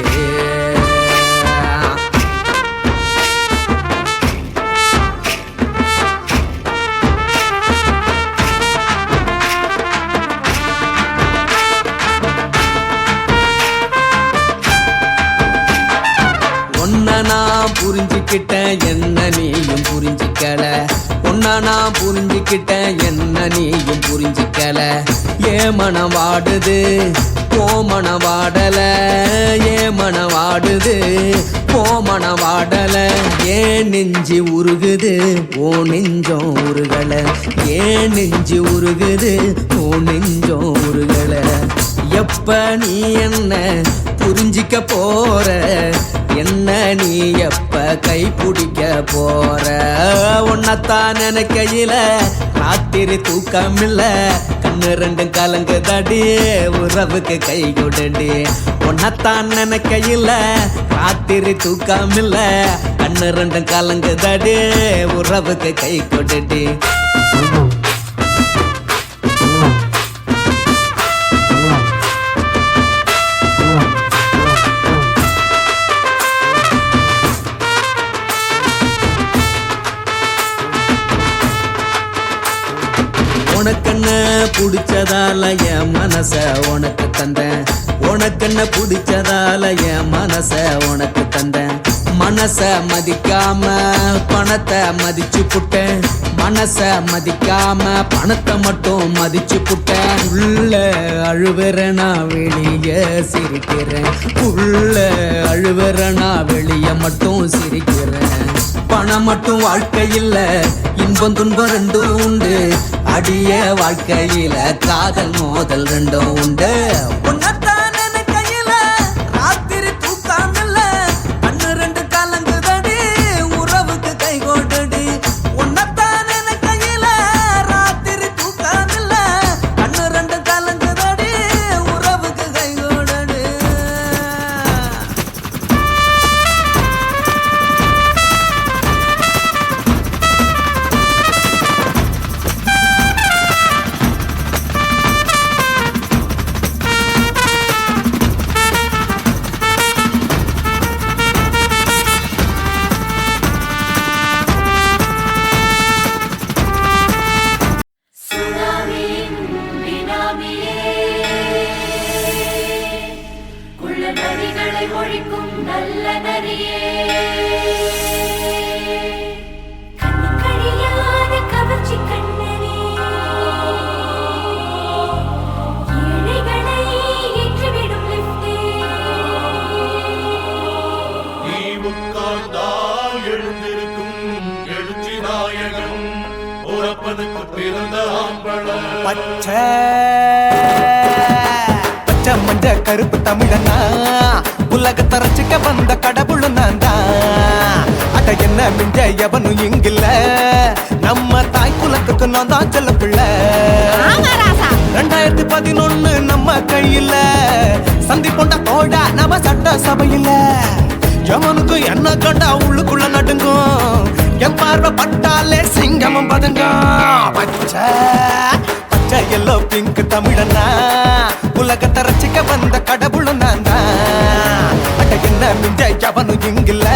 நான் புரிஞ்சுக்கிட்டேன் என்ன நீயும் புரிஞ்சிக்கல உன்ன நான் புரிஞ்சுக்கிட்டேன் என்ன நீயும் புரிஞ்சிக்கல ஏ மனம் வாடுது போ மனம் வாடல ஏ மனம் வாடுது போ மனம் வாடல ஏன் நெஞ்சு உருகுது ஓ நெஞ்சம் உருகல ஏன் நெஞ்சு உருகுது ஓ நெஞ்சம் உருகல எப்ப நீ என்ன புரிஞ்சிக்க போற என்ன நீ எப்ப கை பிடிக்க போற உன்னத்தான் நினைக்கையில ராத்திரி தூக்கமில்ல கண்ணு ரெண்டும் கலங்குதடி உறவுக்கு கை கொடுடி உன்னத்தான் நினைக்கையில ராத்திரி தூக்கமில்ல கண்ணு ரெண்டும் கலங்குதடி உறவுக்கு கை கொடுடி உனக்கென்ன பிடிச்சதால என் மனச உனக்கு தந்தேன் உனக்கென்ன பிடிச்சதால என் மனச உனக்கு தந்தேன் மனச மதிக்காம பணத்தை மதிச்சு புட்டேன் மனச மதிக்காம பணத்தை மட்டும் மதிச்சு புட்டேன் உள்ள அழுவுறனா வெளிய சிரிக்கிறேன் உள்ள அழுவுறனா வெளிய மட்டும் சிரிக்கிறேன் பணம் மட்டும் வாழ்க்கையில் இன்பம் துன்பம் ரெண்டும் உண்டு அடிய வாழ்க்கையில காதல் மோதல் ரெண்டும் உண்டு உன்னத்தான் நினைக்கையில ராத்திரி தூக்கமில்ல கண்ணு ரெண்டு கலங்குதடி உறவுக்கு கை கொடுடி உன்னத்தான் நினைக்கையில ராத்திரி தூக்கமில்ல கண்ணு ரெண்டு கலங்குதடி உறவுக்கு கை கொடுடி ஒழிக்கும் நல்ல நரியே கவர்ச்சி கண்ணனே ஏழைகளை ஏற்றிவிடும் லிப்டே நீ உட்கார்ந்தால் எழுந்திருக்கும் எழுச்சி நாயகன் உறப்பனுக்கு பிறந்த ஆம்பளை பச்சை பச்சை மஞ்ச கருப்பு தமிழனா உலகத்தை ரசிக்க வந்த கடவுள் நான் தான். அட என்ன மிஞ்ச எவனும் இங்கில்ல, நம்ம தாய் குலத்துக்கு நான் தான் செல்ல பிள்ளை. 2011 நம்ம கையில சந்திப்பொண்ட தோடா நம்ம சட்ட சபையில. எவனுக்கு என்ன கண்டா உள்ளுக்குள்ள நடுங்கும், என் பார்வை பட்டாலே சிங்கமும் பதுங்கும். பச்சை பச்சை எல்லோ பிங்க் தமிழனா உலகத்தை ரசிக்க வந்த கடவுள் நான் தான். அட என்ன மிஞ்ச எவனும் இங்கில்ல,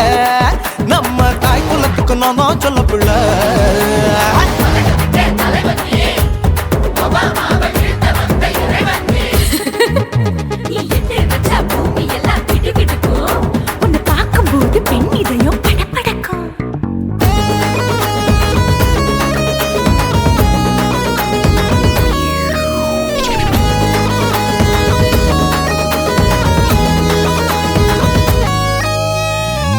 நம்ம தாய் குலத்துக்கு நான் தான் சொல்ல பிள்ளை. உன்னை பார்க்கும்போது பெண் இதயம் படபடக்கும்.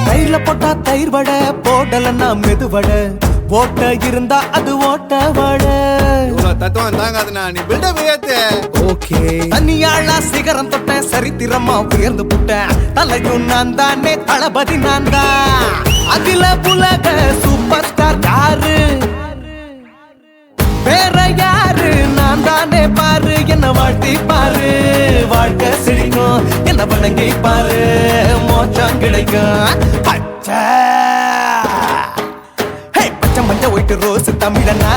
தயிர்ல போட்டா தயிர் வடை, போடலன்னா மெது வடை, ஓட்ட இருந்தா அது ஓட்ட வடை. தத்துவம் தாங்காதுண்ணா, நீ பில்டப் ஏத்து. ஓகே தனியாளா சிகரம் தொட்ட சரித்திரமா உயர்ந்து புட்டேன். தலையும் நான் தானே, தளபதி நான் தான். அகில உலக சூப்பர் ஸ்டார் யாரு, வேற யாரு, நான் தானே பாரு. என்ன வாழ்த்தி பாரு, வாழ்க்கை சிரிக்கும். என்ன வணங்கி பாரு, மோச்சம் கிடைக்கும். பச்சை பச்சை மஞ்ச ஒயிட்டு ரோஸ் தமிழனா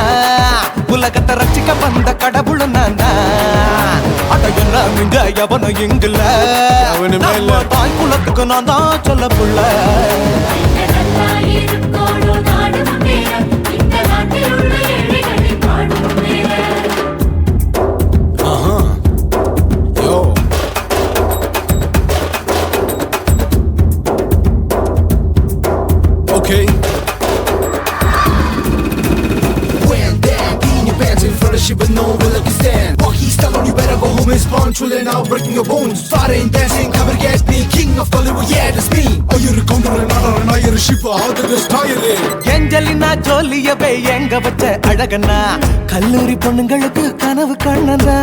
உலகத்தை ரசிக்க வந்த கடவுள் நான் தான். அட என்ன மிஞ்ச எவனும் இங்கில்ல, நம்ம தாய் குலத்துக்கு நான் தான் சொல்ல புள்ள. Okay. When that in your pants in front of shit with no will you stand. Walk he's telling you better go home, is punctual and now breaking your bones. Fighting, dancing, cover get me, king of Hollywood, yeah that's me. Oh you're a counter and not you're a ship, how did this tire it? Angelina ஜோலியவே எங்க வச்ச அழகனா, கல்லூரி பொண்ணுங்களுக்கு கனவு கண்ணனா.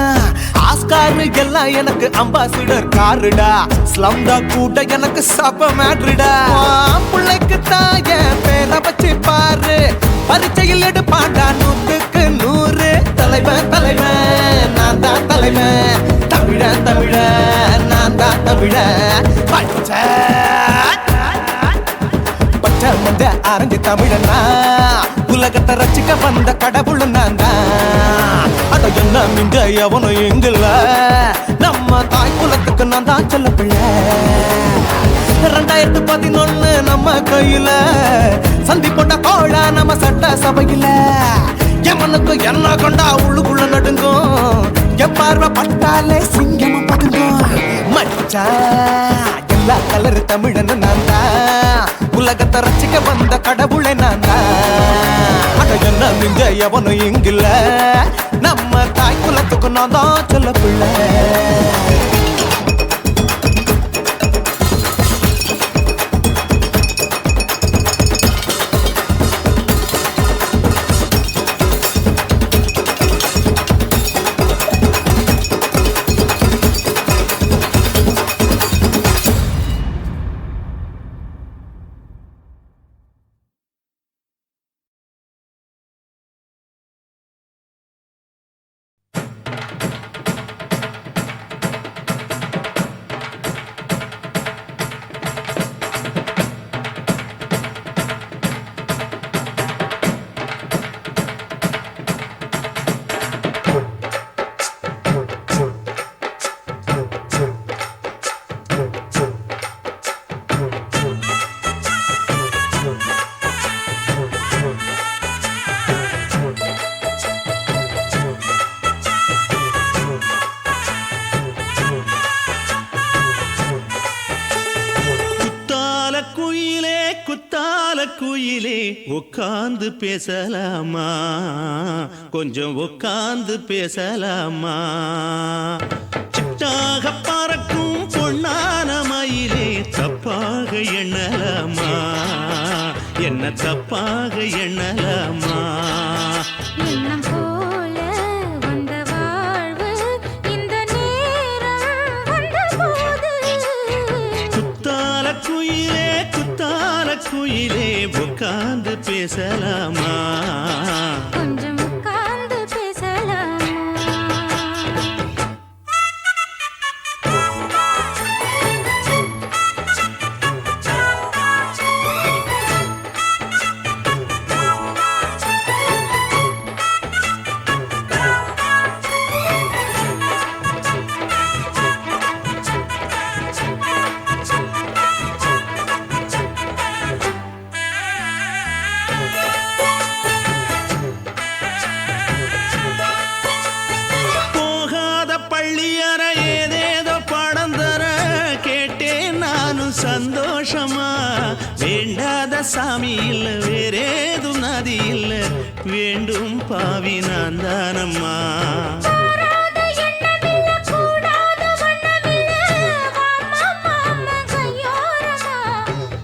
Oscar எல்லாம் எனக்கு ambassador காருடா, ஸ்லம்டா கூட எனக்கு சப மேட்ருடா. பிள்ளைக்கு தாய பேரை வச்சு பாரு, பரீட்சையில் எடுப்பாண்டா 100க்கு 100. தலைவன் தலைவன் நான் தான் தலைவன், தமிழன் தமிழன் நான் தான் தமிழன். பச்சை பச்சை மஞ்ச ஆரஞ்சு தமிழனா உலகத்தை ரசிக்க வந்த கடவுள் நான் தான். அட என்ன மிஞ்ச எவனும் எங்கில்ல, நம்ம தாய் குலத்துக்கு நான் தான் சொல்ல பிள்ளை. 2011 நம்ம கையில சந்திப்பொண்ட தோழா நம்ம சட்ட சபையில. எவனுக்கு என்ன கொண்டா உள்ளுக்குள்ள நடுங்கும், என் பார்வை பட்டாலே சிங்கமும் பதுங்கும். மச்சா எல்லா கலர் தமிழன் நான் தான், உலகத்தை ரசிக்க வந்த கடவுளை நான் தான். அட என்ன மிஞ்ச எவனும் இங்கில்ல, நம்ம தாய் குலத்துக்கு நான் தான் சொல்ல பிள்ளை. குயிலே உட்கார்ந்து பேசலாமா, கொஞ்சம் உட்கார்ந்து பேசலாமா. சிட்டாக பறக்கும் பொன்னான மயிலே தப்பாக எண்ணலாமா, என்ன தப்பாக எண்ணலாமா. எண்ணம் போல பேசலாமா கொஞ்சம் உட்கார்ந்து பேசலாமா போகாத பள்ளியற ஏதேதோ பாடம் தர கேட்டேன் நானும் சந்தோஷமா வேண்டாத சாமி இல்ல வேறேதும் நதி இல்ல வேண்டும் பாவி நான் தானம்மா கூடாத எண்ணமில்ல கூடாத வண்ணமில்ல வாமா மாமா கையோரமா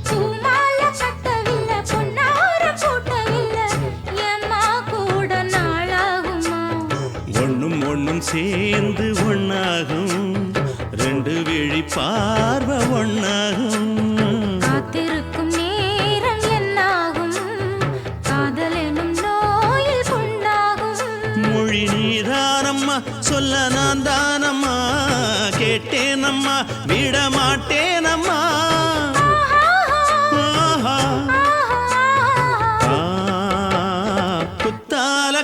பூமால கட்டவில்லை பொன்னார கூட்டவில்லை ஏம்மா கூட நாளாகுமா ஒண்ணும் சேர்ந்து ஒண்ணாகும் ரெண்டு விழி பார்வை ஒண்ணாகும் காத்திருக்கும் நேரம் என்னாகும் காதல் எனும் நோயில் புண்ணாகும் மொழி நீதானம்மா சொல்ல நான் தானம்மா கேட்டேனம்மா விட மாட்டேனம்மா ஆஹா. குத்தால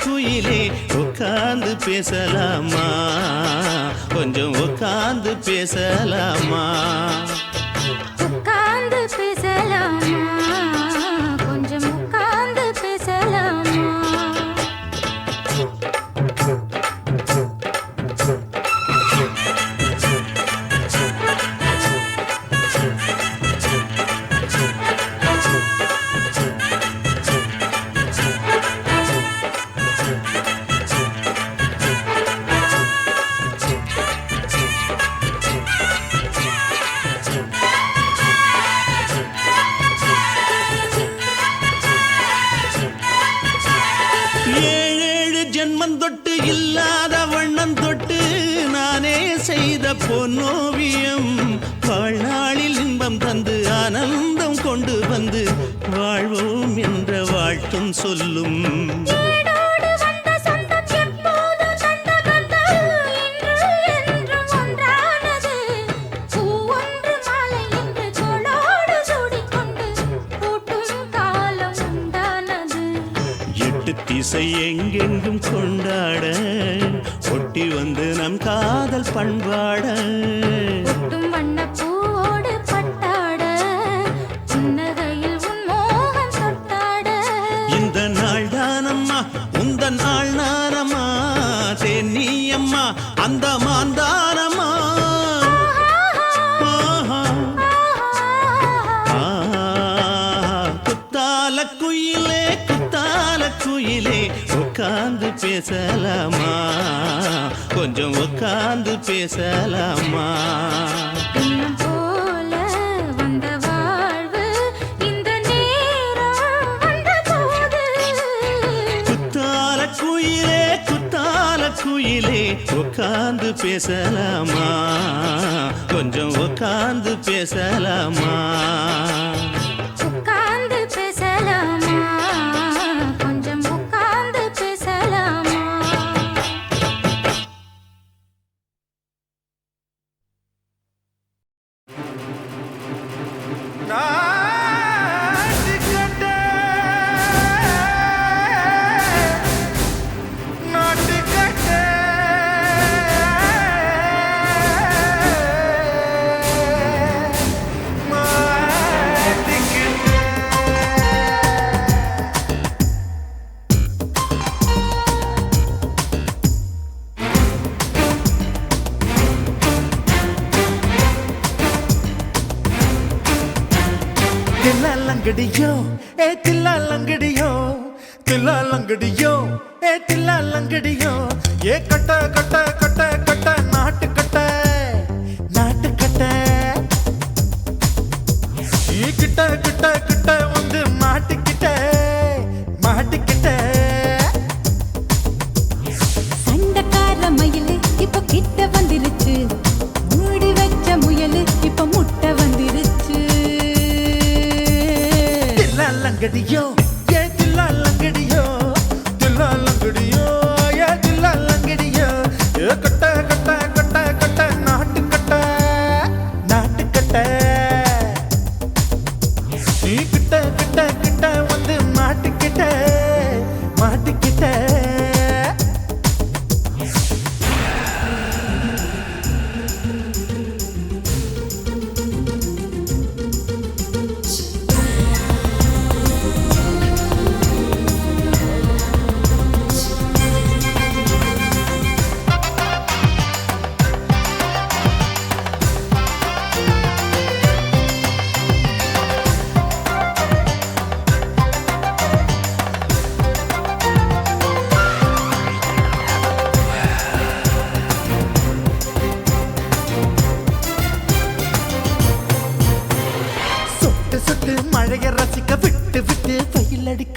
குயிலே உட்கார்ந்து பேசலாமா கொஞ்சம் உட்கார்ந்து பேசலாமா உட்கார்ந்து பேசலாமா கொஞ்சம் உட்கார்ந்து பேசலாமா ஏழேழு ஜென்மம் தொட்டு இல்லாத வண்ணம் தொட்டு நானே செய்த பொன்னோவியம் வாழ்நாளில் இன்பம் தந்து ஆனந்தம் கொண்டு வந்து வாழ்வோம் என்ற வாழ்த்தும் சொல்லும் ஏடோடு வந்த சொந்தம் எப்போதும் தந்த பந்தம் இன்று என்றும் ஒன்றானது பூ ஒன்று மாலை என்று தோளோடு சூடிக்கொண்டு பூட்டும் காலம் உண்டானது எட்டு திசை எங்கெங்கும் கொண்டாட ஒட்டி வந்து நம் காதல் பண்பாட ஒட்டும் வண்ண பூவோடு பட்டாட புன்னகையில் உன் மோகம் தொட்டாட இந்த நாள் தானம்மா உந்த நாள் நானம்மா தென்னியம்மா அந்த மாந்தானம்மா ஆஹா. குத்தால குயிலே உட்கார்ந்து பேசலாமா கொஞ்சம் உட்கார்ந்து பேசலாமா இன்னும் போல வந்த வாழ்வு இந்த நேரம் வந்த போது குத்தால குயிலே உட்கார்ந்து பேசலாமா கொஞ்சம் உட்கார்ந்து பேசலாமா உட்கார்ந்து பேசலாமா கொஞ்சம் உட்கார்ந்து பேசலாமா தில்லாலங்கடியோ ஏ தில்லாலங்கடியோ தில்லாலங்கடியோ ஏ தில்லாலங்கடியோ ஏ கட்ட கட்ட கட்ட கட்ட நாட்டு கட்ட நாட்டு கட்ட ஈ கிட்ட கிட்ட கிட்ட வந்து மாட்டிக்கிட்ட மாட்டிக்கிட்ட சண்டக்கார மயிலு இப்ப கிட்ட வந்துருச்சு மூடி வச்ச முயலு இப்ப முட்டை வந்துருச்சு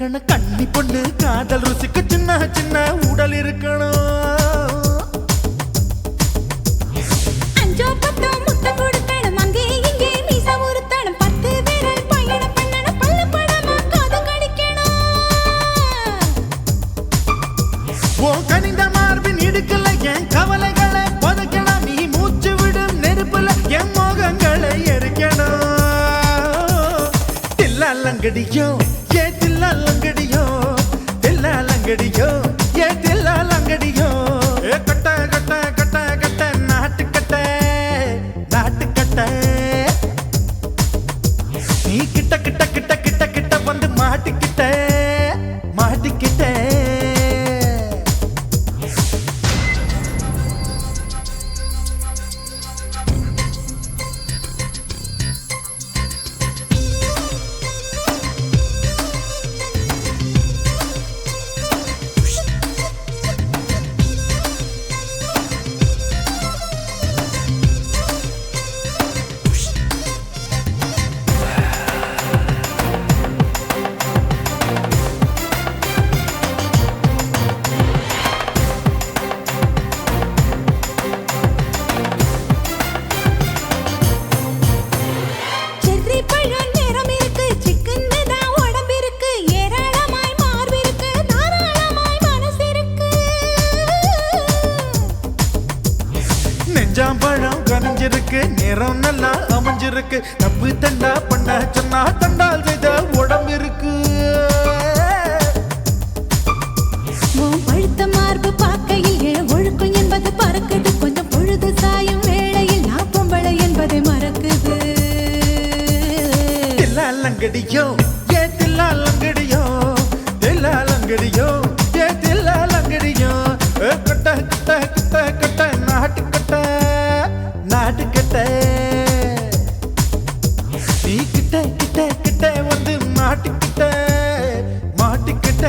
இருக்கணும் கண்ணி பொண்ணு காதல் ருசிக்கு சின்ன சின்ன உடல் இருக்கணும் அஞ்சோ பத்தோ முத்தம் கொடுக்கணும் அங்கே இங்கே மீசா உருத்தணும் 10 விரல் பயணம் பண்ணணும் பல்ல படமா காது கடிக்கணும் ஓ கனிந்த மார்பின் இடுக்கல என் கவலைகளை புதைக்கணும் நீ மூச்சு விடும் நெருப்புல என் மோகங்களை எரிக்கணும் தில்லாலங்கடியோ ஏ தில்லாலங்கடியோ தில்லாலங்கடியோ ஏ தில்லாலங்கடியோ ஏ கட்ட கட்ட கட்ட கட்ட நாட்டுக்கட்ட நாட்டுக்கட்ட நீ கிட்ட கிட்ட கிட்ட கிட்ட கிட்ட வந்து மாட்டிக்கிட்ட மாட்டிக்கிட்ட செர்ரி பழம் நிறம் இருக்கு சிக்கன்னு தான் உடம்பு இருக்கு ஏராளமாய் மார்பு இருக்கு தாராளமாய் மனசு இருக்கு நெஞ்சாம்பழம் கனிஞ்சிருக்கு நிறம் நல்லா அமைஞ்சிருக்கு தப்பு தண்டா பண்ண சொன்னா தண்டால் செய்த உடம்பு இருக்கு உன் பழுத்த மார்பு பார்க்கையில் என் ஒழுக்கம் என்பது பறக்குது கொஞ்சம் பொழுது சாயும் வேளையில் நான் பொம்பளை என்பதை மறக்குது தில்லாலங்கடியோ ஏ தில்லாலங்கடியோ தில்லாலங்கடியோ ஏ தில்லாலங்கடியோ கட்ட கட்ட கட்ட கட்ட நாட்டுக்கட்ட நாட்டுக்கட்ட நீ கிட்ட கிட்ட கிட்ட வந்து மாட்டிக்கிட்ட மாட்டிக்கிட்ட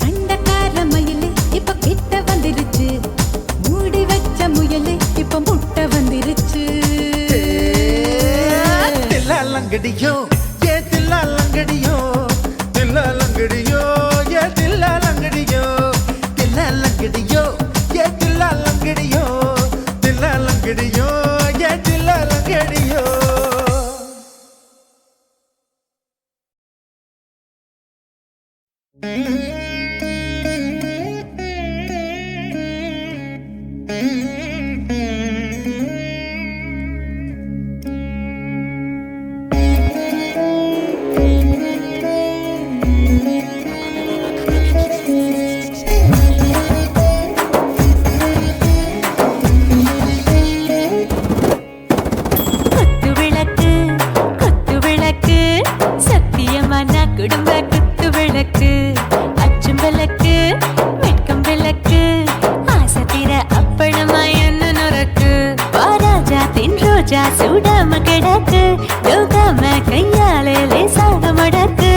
சண்டைக்கார மயிலு இப்ப கிட்ட வந்துருச்சு மூடி வச்ச முயலு இப்ப முட்டை வந்துருச்சு தில்லாலங்கடியோ ஏ தில்லாலங்கடியோ தில்லாலங்கடியோ ஏ தில்லாலங்கடியோ தில்லாலங்கடியோ ஏ தில்லாலங்கடியோ தில்லாலங்கடியோ ஏ தில்லாலங்கடியோ குத்து விளக்கு சத்தியமான குடும்ப குத்து விளக்கு அச்சும் விளக்கு வெட்கம் விளக்கு ஆசை தீர அப்பளமா என்ன நுறக்கு வாராஜா தின் ரோஜா சூடாம கிடக்கு யோகாம கையாலே லேசாக மடக்கு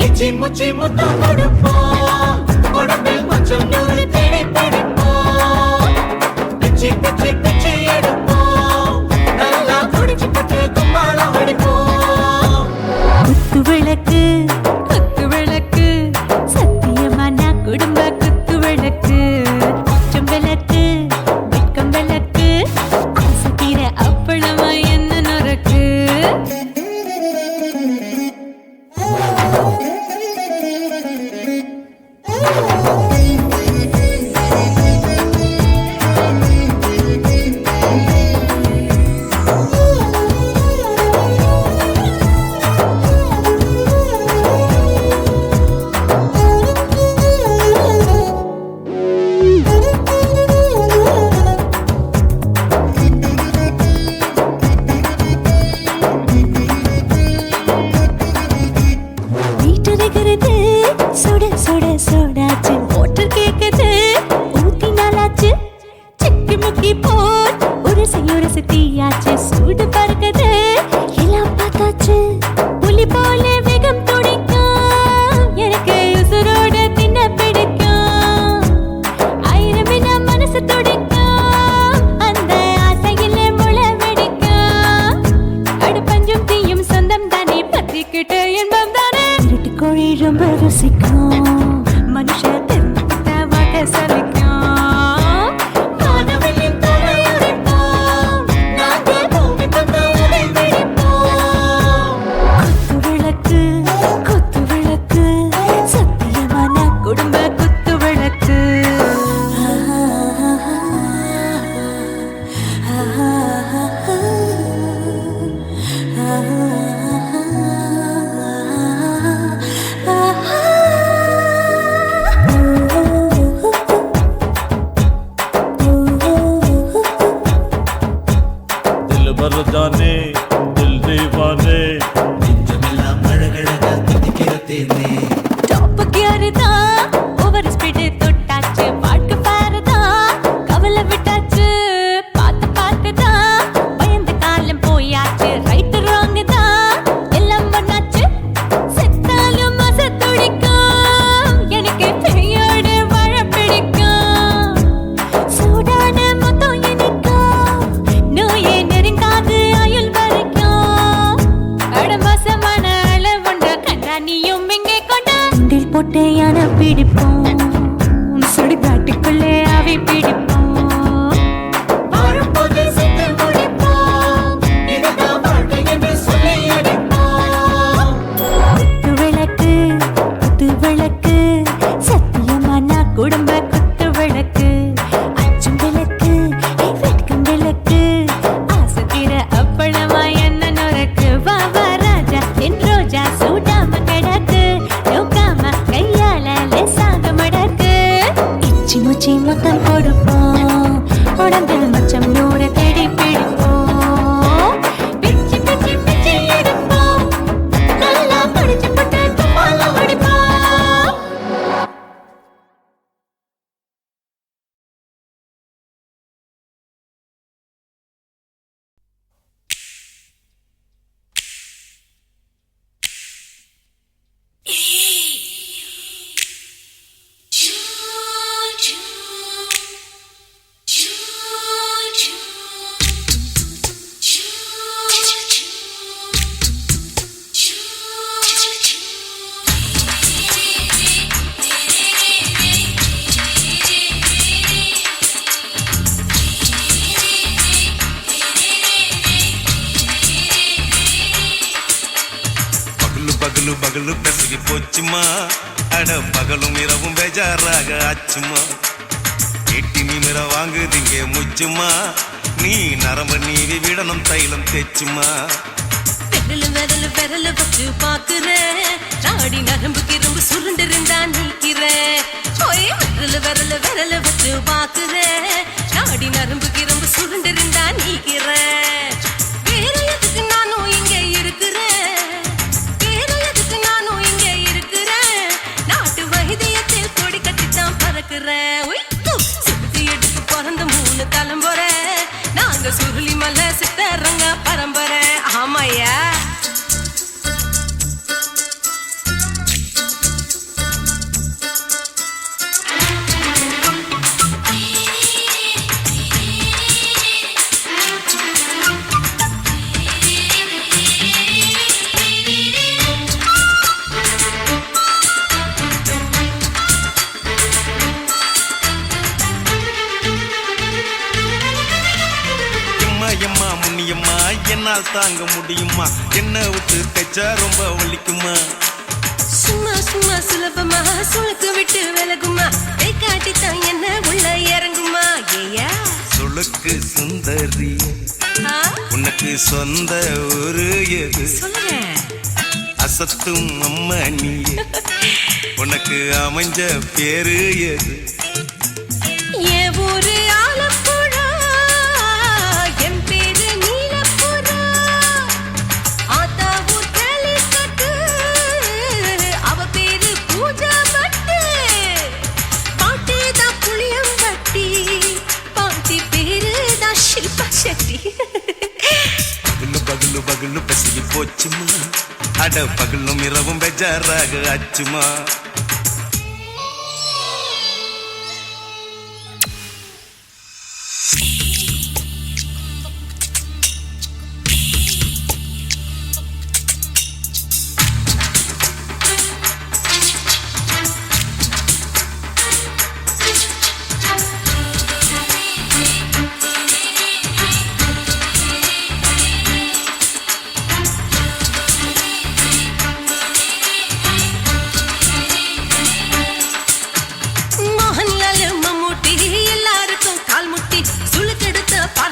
இச்சி முச்சி முத்தம் கொடுப்போம் உடம்பில் மச்சம் நூறு தேடி பிடிப்போம் பிச்சி பிச்சி பிச்சி எடுப்போம் நல்லா குடிச்சு பட்டு கும்மாளம் அடிப்போம் குத்து விளக்கு சத்தியமான குடும்ப குத்து விளக்கு அச்சும் விளக்கு வெட்கம் விளக்கு ஆசை தீர அப்பளமா என்ன நுறக்கு ரசிக்கும் மனுஷன் தெரிஞ்சுக்கிட்ட வாட்ட சலிக்கும் வானவெளியின் தலையுடைப்போம் நாங்கள் பூமி பந்து உதை பிடிப்போம் குத்து விளக்கு சத்தியமான குடும்ப குத்து விளக்கு दिल भर जाने दिल दीवाने டாப் கியர் தான் ஓவர் ஸ்பீடு தொட்டாச்சு வாழ்க்கை பாரு தான் கவலை விட்டாச்சு பார்த்து தான் பயந்து காலம் போயாச்சு ரைட் ராங் தான் எல்லாம் பண்ணாச்சு செத்தாலும் மச துடிக்கும் எனக்கு பெரியோடு வாழ பிடிக்கும் சூடான மொத்தம் எனக்கும் நோயே நெருங்காது ஆயுள் வரைக்கும் அடமாசமான அளவுண்ட கண்ணானியும் இங்கே கொண்ட உண்டில் போட்டு யானை பிடிப்போம் சுடுகாட்டுக்குள்ளே அவை பிடிப்போம் வாழும்போது செத்து முடிப்போம் இதுதான் வாழ்க்கை என்று சொல்லி அடிப்போம் குத்து விளக்கு சத்தியமான குடும்ப குத்து விளக்கு அச்சும் விளக்கு வெட்கும் விளக்கு ஆசத்திர அப்பளமா என்ன நுறக்கு வா ராஜா என் ரோஜா சூடாம கிடக்கு நோக்காம கையால லேசாக மடக்கு இச்சி முச்சி மொத்தம் கொடுப்போம் உடம்பில் மச்சம் நூறு தேடி பிடிப்போம் பிச்சி பிச்சி பிச்சி எடுப்போம் நல்லா படிச்சு போட்டு துப்பால ஓடிப்போம் பகலு பகலு பெசகி போச்சுமா அட பகலும் இரவும் பேஜாராக ஆச்சுமா எட்டி நிமிர வாங்குதிங்க முச்சுமா நீ நரம்பு நீவி விடணும் தைலம் தேச்சுமா விரல வச்சு பாக்குறேன் ராடி நரம்பு கிரம்பு சுருண்டு இருந்தா நீக்கிறேன் விரல வச்சு பாக்குறேன் ராடி நரம்பு கிரம்பு சுருண்டு இருந்தா நீக்கிறேன் வேற எதுக்கு நானும் இங்க இருக்கிறேன் நாட்டு வைத்தியத்தில் கொடி கட்டித்தான் பறக்கிறேன் சுத்தி எடுத்து பிறந்த 3 தலைமுறை நாங்க சுருளி மலை சித்தரங்க பரம்பரை ஆமாயா எம்மா முன்னியம்மா என்னால் தாங்க முடியுமா என்ன விட்டு தைச்சா ரொம்ப வலிக்குமா சும்மா சும்மா சுலபமா சுளுக்கு விட்டு விலகுமா கை காட்டித்தான் என்ன உள்ள இறங்குமா ஏயா சுளுக்கு சுந்தரி உனக்கு சொந்த ஊரு எது சொல்றேன் அசத்தும் அம்மா நீ உனக்கு அமைஞ்ச பேரு எது என் ஊரு ஆலப்புழா என் பேரு நீலப்புறா ஆத்தா ஊர் கேளிக்கட்டு அவ பேரு பூஜா பட்டு பாட்டி தான் புளியம்பட்டி பாட்டி பேரு தான் ஷில்பா செட்டி பகலு பகலு பகலு பசிக்கு போச்சுமா அட பகலும் இரவும் பெஜாராக ஆச்சுமா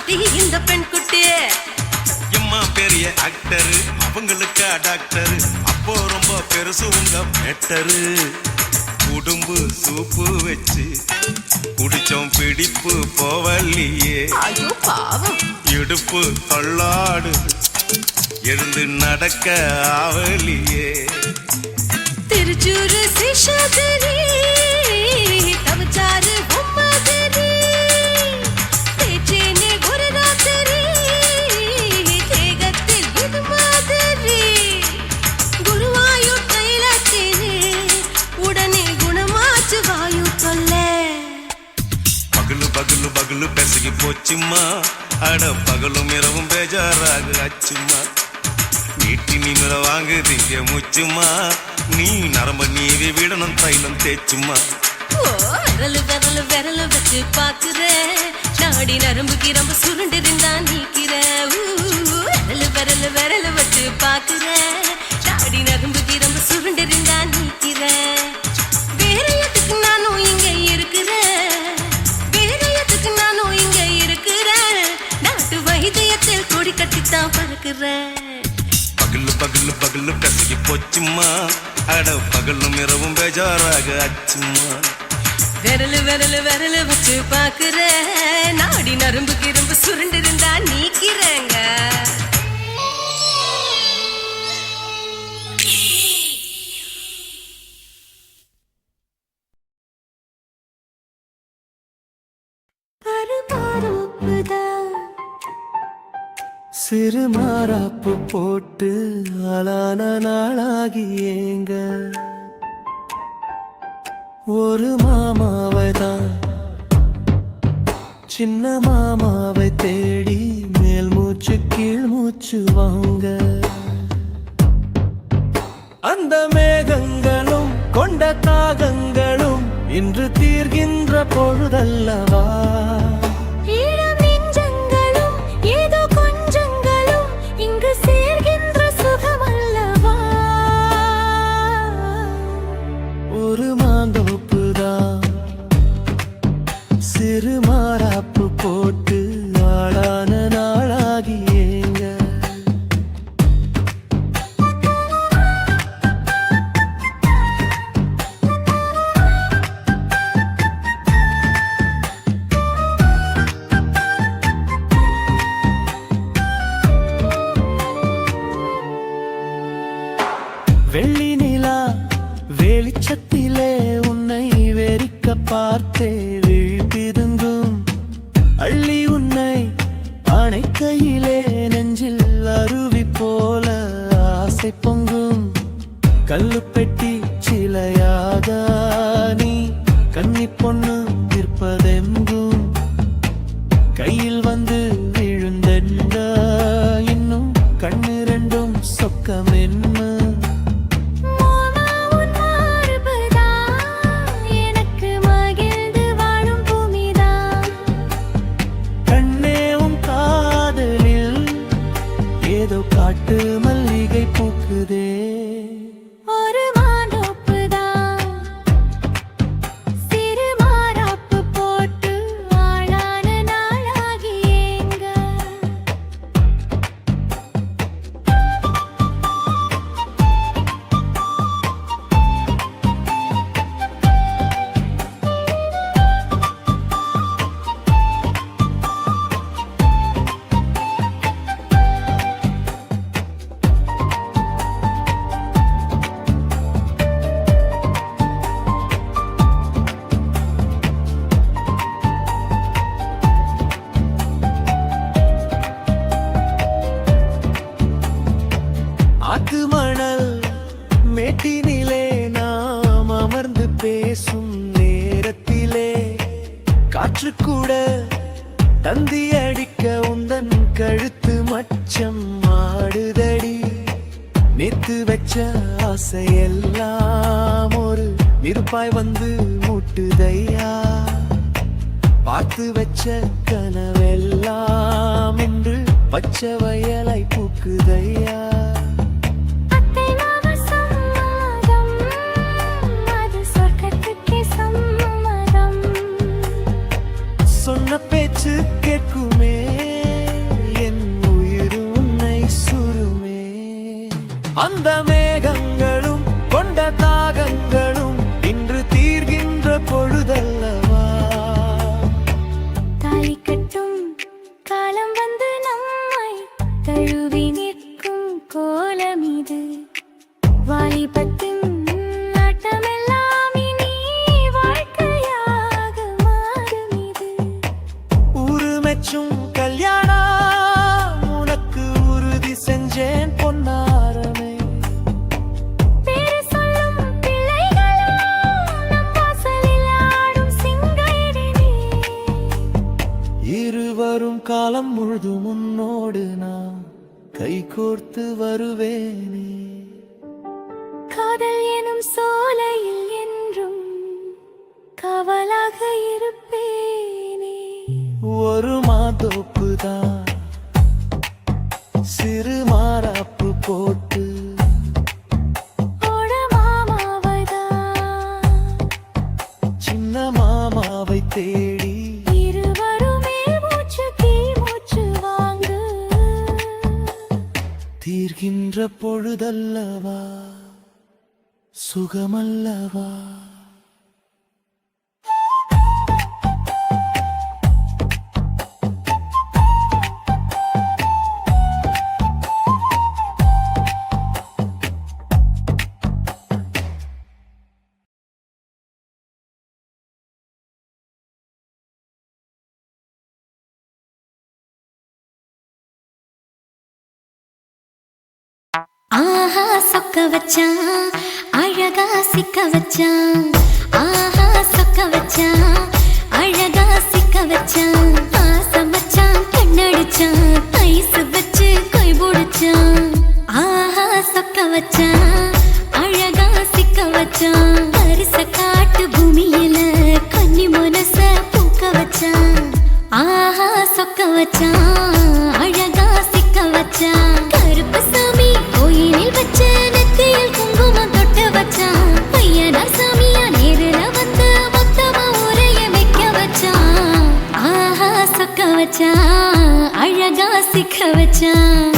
ஆத்தி இந்த பெண் குட்டி எம்மா பெரிய ஆக்டர் அவங்களுக்கா டாக்டர் அப்போ ரொம்ப பெருசு உங்க மேட்டரு உடும்பு சூப்பு வச்சு குடிச்சோம் பிடிப்பு போவல்லையே ஐயோ பாவம் இடுப்பு தள்ளாடு எழுந்து நடக்க ஆவலியே திருச்சூரு சிஷாதிரி தவச்சாரு பொம்மாதிரி தேச்சேனே ஒரு ராத்திரி தேகத்தில் இது மாதிரி குருவாயூர் தைலத்தேனே உடனே குணமாச்சு வாயு சொல்ல பகலு பகலு பகலு பெசகி போச்சும்மா அட பகலும் இரவும் பேஜாராக அச்சுமா நீட்டி நிமிர வாங்கு திங்க முச்சுமா நீ நரம்ப நீவி விடணும் தைலம் தேச்சுமா ஓ விரலு விரலு விரலு வச்சு பாக்குற நாடி நரம்பு கிரம்பு சுருண்டிருந்தா நீக்கிற விரலு விரலு விரலு வச்சு பாக்குற நாடி நரம்பு கிரம்பு சுருண்டிருந்தா நீக்கிற வேற எதுக்கு நானும் இங்க இருக்கிறேன் வேற எதுக்கு நானும் இங்க இருக்கிறேன் நாட்டு வைத்தியத்தில் கொடி கட்டித்தான் பறக்கிறேன் பகலு பகலு பகலு பெசகி போச்சுமா அட பகலும் இரவும் பேஜாராக அச்சுமா விரலு விரலு விரலு வச்சு பாக்குற நாடி நரம்பு கிரம்பு சுருண்டிருந்தா நீக்கிறேங்க சிறு மாறாப்பு போட்டு ஆளான நாளாகி ஏங்க ஒரு மாமாவை தான் சின்ன மாமாவை தேடி மேல் மூச்சு கீழ் மூச்சு வாங்க அந்த மேகங்களும் கொண்ட தாகங்களும் இன்று தீர்கின்ற பொழுதல்லவா ஒரு மாந்தோப்புதான் சிறு மாறாப்பு போட்டு ஆளான நாளாகி ஏங்க வெள்ளி நிலா வெளிச்சத்திலே உன்னை வெறிக்க பார்த்தே விழிப்பிருந்தும் அள்ளி உன்னை அணைக்கையிலே நெஞ்சில் அருவி போல ஆசை பொங்கும் கல்லு பெட்டி சிலையாக நீ கன்னி பொண்ணு நிற்பதெங்கும் கையில் வந்து விழுந்தென்ற இன்னும் கண்ணு ரெண்டும் சொக்கமென்ன காட்டு மல்லிகை பூக்குதே ஒரு மாந்தோப்புதான் சிறு மாறாப்பு போட்டு ஆளான நாளாகி ஏங்க ஆத்து மணல் மேட்டினிலே நாம் அமர்ந்து பேசும் நேரத்திலே காற்று கூட தந்தி அடிக்க உந்தன் கழுத்து மச்சம் ஆடுதடி நேத்து வச்ச ஆசையெல்லாம் ஒரு நெருப்பாய் வந்து மூட்டுதையா பார்த்து வச்ச கனவெல்லாம் இன்று பச்சை வயலை பூக்குதையா சொன்ன பேச்சு கேட்குமே வச்சும் கல்யாணம் உனக்கு உறுதி செஞ்சேன் பொன்னாரமே. பேரு சொல்லும் பிள்ளைகளும் நம் வாசலில் ஆடும் சிங்காரினி. இருவரும் காலம் முழுதும் உன்னோடு நான் கைகோர்த்து வருவேனே. காதல் எனும் சோலையில் என்றும் காவலாக இருப்பேனே. ஒரு மாதோப்புதான் சிறு மாறாப்பு போட்டு ஓட மாமாவைதான் சின்ன மாமாவை தேடி இருவருமே மூச்சு கீழ் மூச்சு வாங்கு. தீர்கின்ற பொழுதல்லவா சுகமல்லவா. ஆஹா சொக்க வச்சான் அழகா சிக்க வச்சான். ஆஹா சொக்க வச்சான் அழகா சிக்க வச்சான். ஆசை மச்சான் கண்ணடிச்சான் ஐஸ் வச்சு கை பிடிச்சான். ஆஹா சொக்க வச்சான் அழகா சிக்க வச்சான். அரிச காட்டு பூமியில கன்னி மனச பூக்க வச்சான். ஆஹா சொக்க வச்சான் அழகா சிக்க வச்சான். கருப்பு சாமி கோயிலில் வச்ச நெத்தியில் குங்குமம் தொட்டு வச்சான். ஐயனார் சாமியா நேரில வந்து மொத்தமா உரைய வைக்க வச்சான். ஆஹா சொக்க வச்சான் அழகா சிக்க வச்சான்.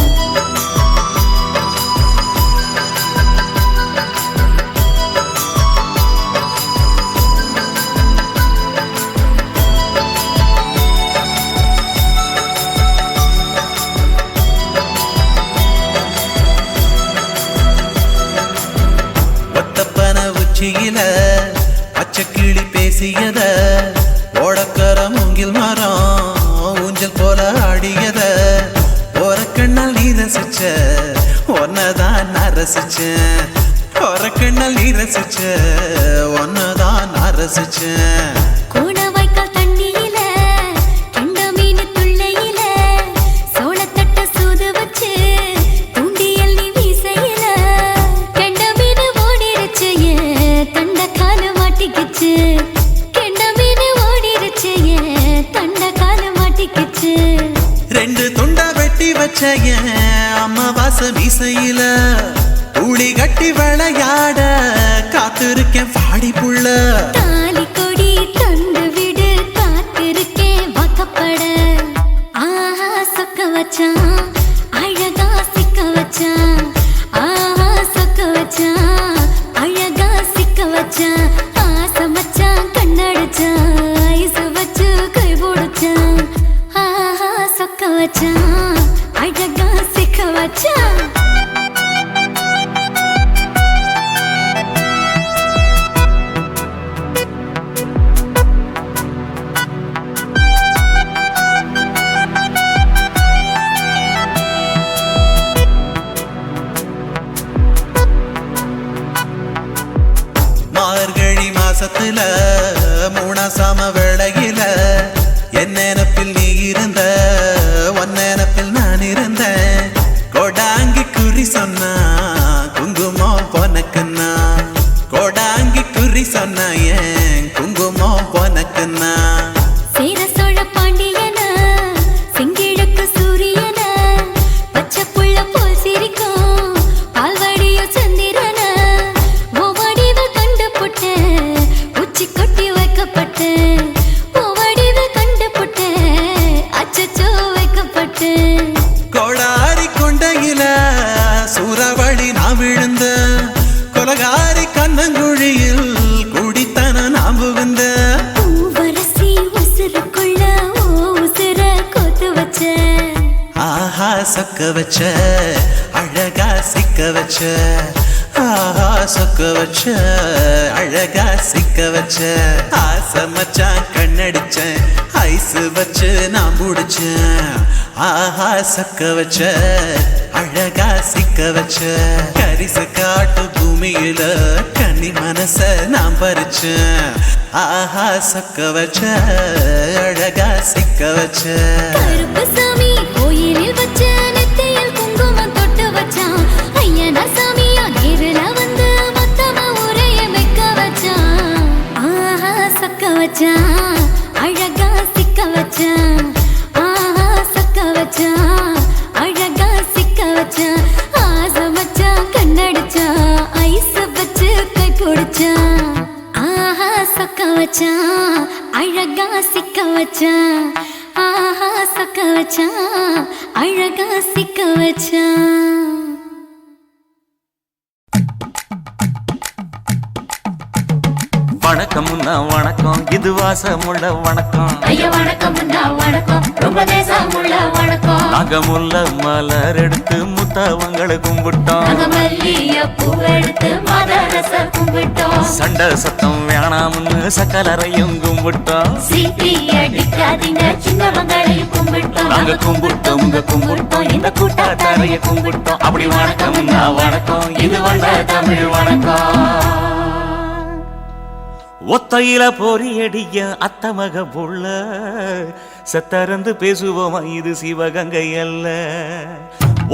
உச்சியில பச்சைக்கிளி பேசியத ஓடக்கர மூங்கில் மரம் ஊஞ்சல் போல ஆடியத ஒரு கண்ணால் நீ ரசிச்ச ஒன்னதான் நான் ரசிச்சேன். ஒரு கண்ணால் நீ ரசிச்ச ஒன்னதான் நான் ரசிச்சேன். கோணவாய்க்கால் தண்ணியில கெண்ட மீன் துள்ளையில சோளத்தட்ட சூது வச்சு தூண்டியல் நீ வீசையில கெண்ட மீன் ஓடிருச்சு தண்ட காலு மாட்டிக்கிச்சு. கெண்ட மீன் ஓடிருச்சு தண்ட காலு மாட்டிக்கிச்சு. ரெண்டு துண்டா வெட்டி வச்ச அம்மாவாச மீசையில ஊழி கட்டி விளையாட காத்திருக்கேன் பாடி புள்ள. தாலி கொடி தந்து விடு காத்திருக்கேன் வாக்கப்பட. ஆஹா சொக்க வச்சான் அழகா சிக்க வச்சான். ஆஹா சொக்க வச்சான் அழகா சிக்க வச்சான். ஆசை மச்சான் கண்ணடிச்சான் ஐஸ் வச்சு கை பிடிச்சான். ஆஹா சொக்க வச்சான் அழகா சிக்க வச்சான். மார்கழி மாசத்துல மூணாசாம வேளையில என் நினப்பில் நீ இருந்த உன் நினப்பில் நான் இருந்தேன். கொடாங்கி குறி சொன்னா குங்குமம் பொனக்குன்னா. கொடாங்கி குறி சொன்னா ஏன் குங்குமம் பொனக்குன்னா. சேர சோழ பாண்டியன செங்கிழக்கு சூரியன பச்சை புள்ள போல் சிரிக்கும் பால்வடியோ சந்திரன ஓவடிவில் கண்டு புட்ட உச்சி கொட்டி வைக்கப்பட்ட. ஓவடிவில் கண்டு புட்ட அச்சச்சோ வைக்கப்பட்ட. கோடாரி கொண்டையில சூறாவளி நான் விழுந்த கொலகாரி கண்ணங்குழியில் குடித்தன நான் புகுந்த. பூவரசி உசுருக்குள்ள ஓ உசுர கோத்து வச்ச. ஆஹா சொக்க வச்ச அழகா சிக்க வச்ச. ஆஹா சொக்க வச்ச அழகா சிக்க வச்ச ஆசை மச்சான் கண்ணடிச்சேன் ஐஸ் வச்சு நான் முடிச்சேன் ஆஹா சொக்க வச்ச அழகா சிக்க வச்ச கரிச காட்டு பூமியில கன்னி மனச நான் பறிச்சேன் ஆஹா சொக்க வச்ச அழகா சிக்க வச்ச கருப்பசாமி கோயிலில் வச்ச நெத்தையில் குங்குமம் தொட்டு வச்சான் ஐயனா சாமியா நேரில் வந்து மொத்தமா உரைய வைக்க வச்சான் ஆஹா சக்க வச்சான் அழகா சிக்க வச்சான் ஆஹா சக்க வச்சான் அழகா சிக்க வச்சான் ஆசை மச்சான் கண்ணடிச்சான் ஐஸ் வச்சு கை பிடிச்சான் ஆஹா சக்க வச்சான் அழகா சிக்க வச்சான் ஆஹா சக்க வச்சான் அழகா சிக்க வச்சான் வணக்கம்னா வணக்கம் இது வாசமுள்ள வணக்கம் ஐயா வணக்கம் வணக்கம் ரொம்ப தேசமுள்ள வணக்கம் நாங்க முல்ல மலர் எடுத்து முத்தவங்களை கும்பிட்டோம் மல்லிய பூ எடுத்து மதரச கும்பிட்டோம் சண்டை சத்தம் வேணாம்னு சக்கலரையும் கும்பிட்டோம் சீட்டி அடிக்காதீங்க சின்னவங்களையும் கும்பிட்டோம் நாங்க கும்பிட்டோம் உங்க கும்பிட்டோம் இந்த கூட்டாத்தாரைய கும்பிட்டோம் அப்படி வணக்கம்னா வணக்கம் இது வந்த தமிழ் வணக்கம் ஒத்தையில பொறியடிய அத்தமக புள்ள சத்தரந்து பேசுவோமா இது சிவகங்கை அல்ல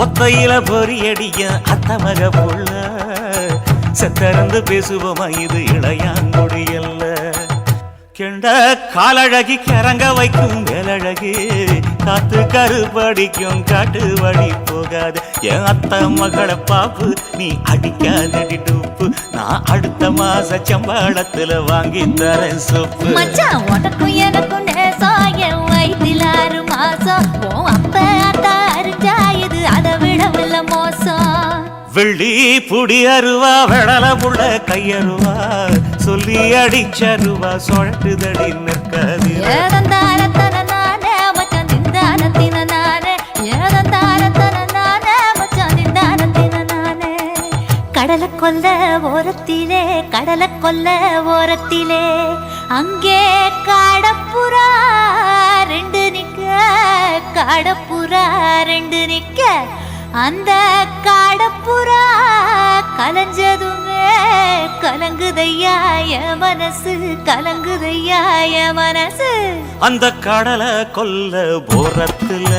ஒத்தையில பொறியடிய அத்தமக புள்ள சத்தரந்து பேசுவோமா இது இளையாங்குடி அல்ல கெண்ட காலழகி கிறங்க வைக்கும் மேலழகு காத்து கருப்படிக்கும் காட்டு வழி போகாது என் அத்த மகளை பாப்பு நீ அடிக்காதடி டூப்பு நான் அடுத்த மாச சம்பளத்துல வாங்கி தரேன் சொப்பு மச்சான் உனக்கும் எனக்கும் நேசம் என் வயிற்றில் 6 மாசம் உன் அப்ப அத்தா அறிஞ்சாயுது அதை விடவில்லை மோசம் வெள்ளி புடி அருவா வெடல புள்ள கையருவா சொல்லி அடிச்சருவா சொழட்டுதடி நிற்காது ஏதந்தாரத்தன நானே மச்சான் திந்தாரத்தின நானே ஏதந்தாரத்தன நானே மச்சான் திந்தாரத்தின நானே கடலை கொல்ல ஓரத்திலே கடலை கொல்ல ஓரத்திலே அங்கே காடப்புறா 2 நிக்க காடப்புறா 2 நிக்க அந்த காடப்புறா கலஞ்சதுமே கலங்குதையா என் மனசு கலங்குதையா என் மனசு அந்த கடலை கொல்ல போரத்துல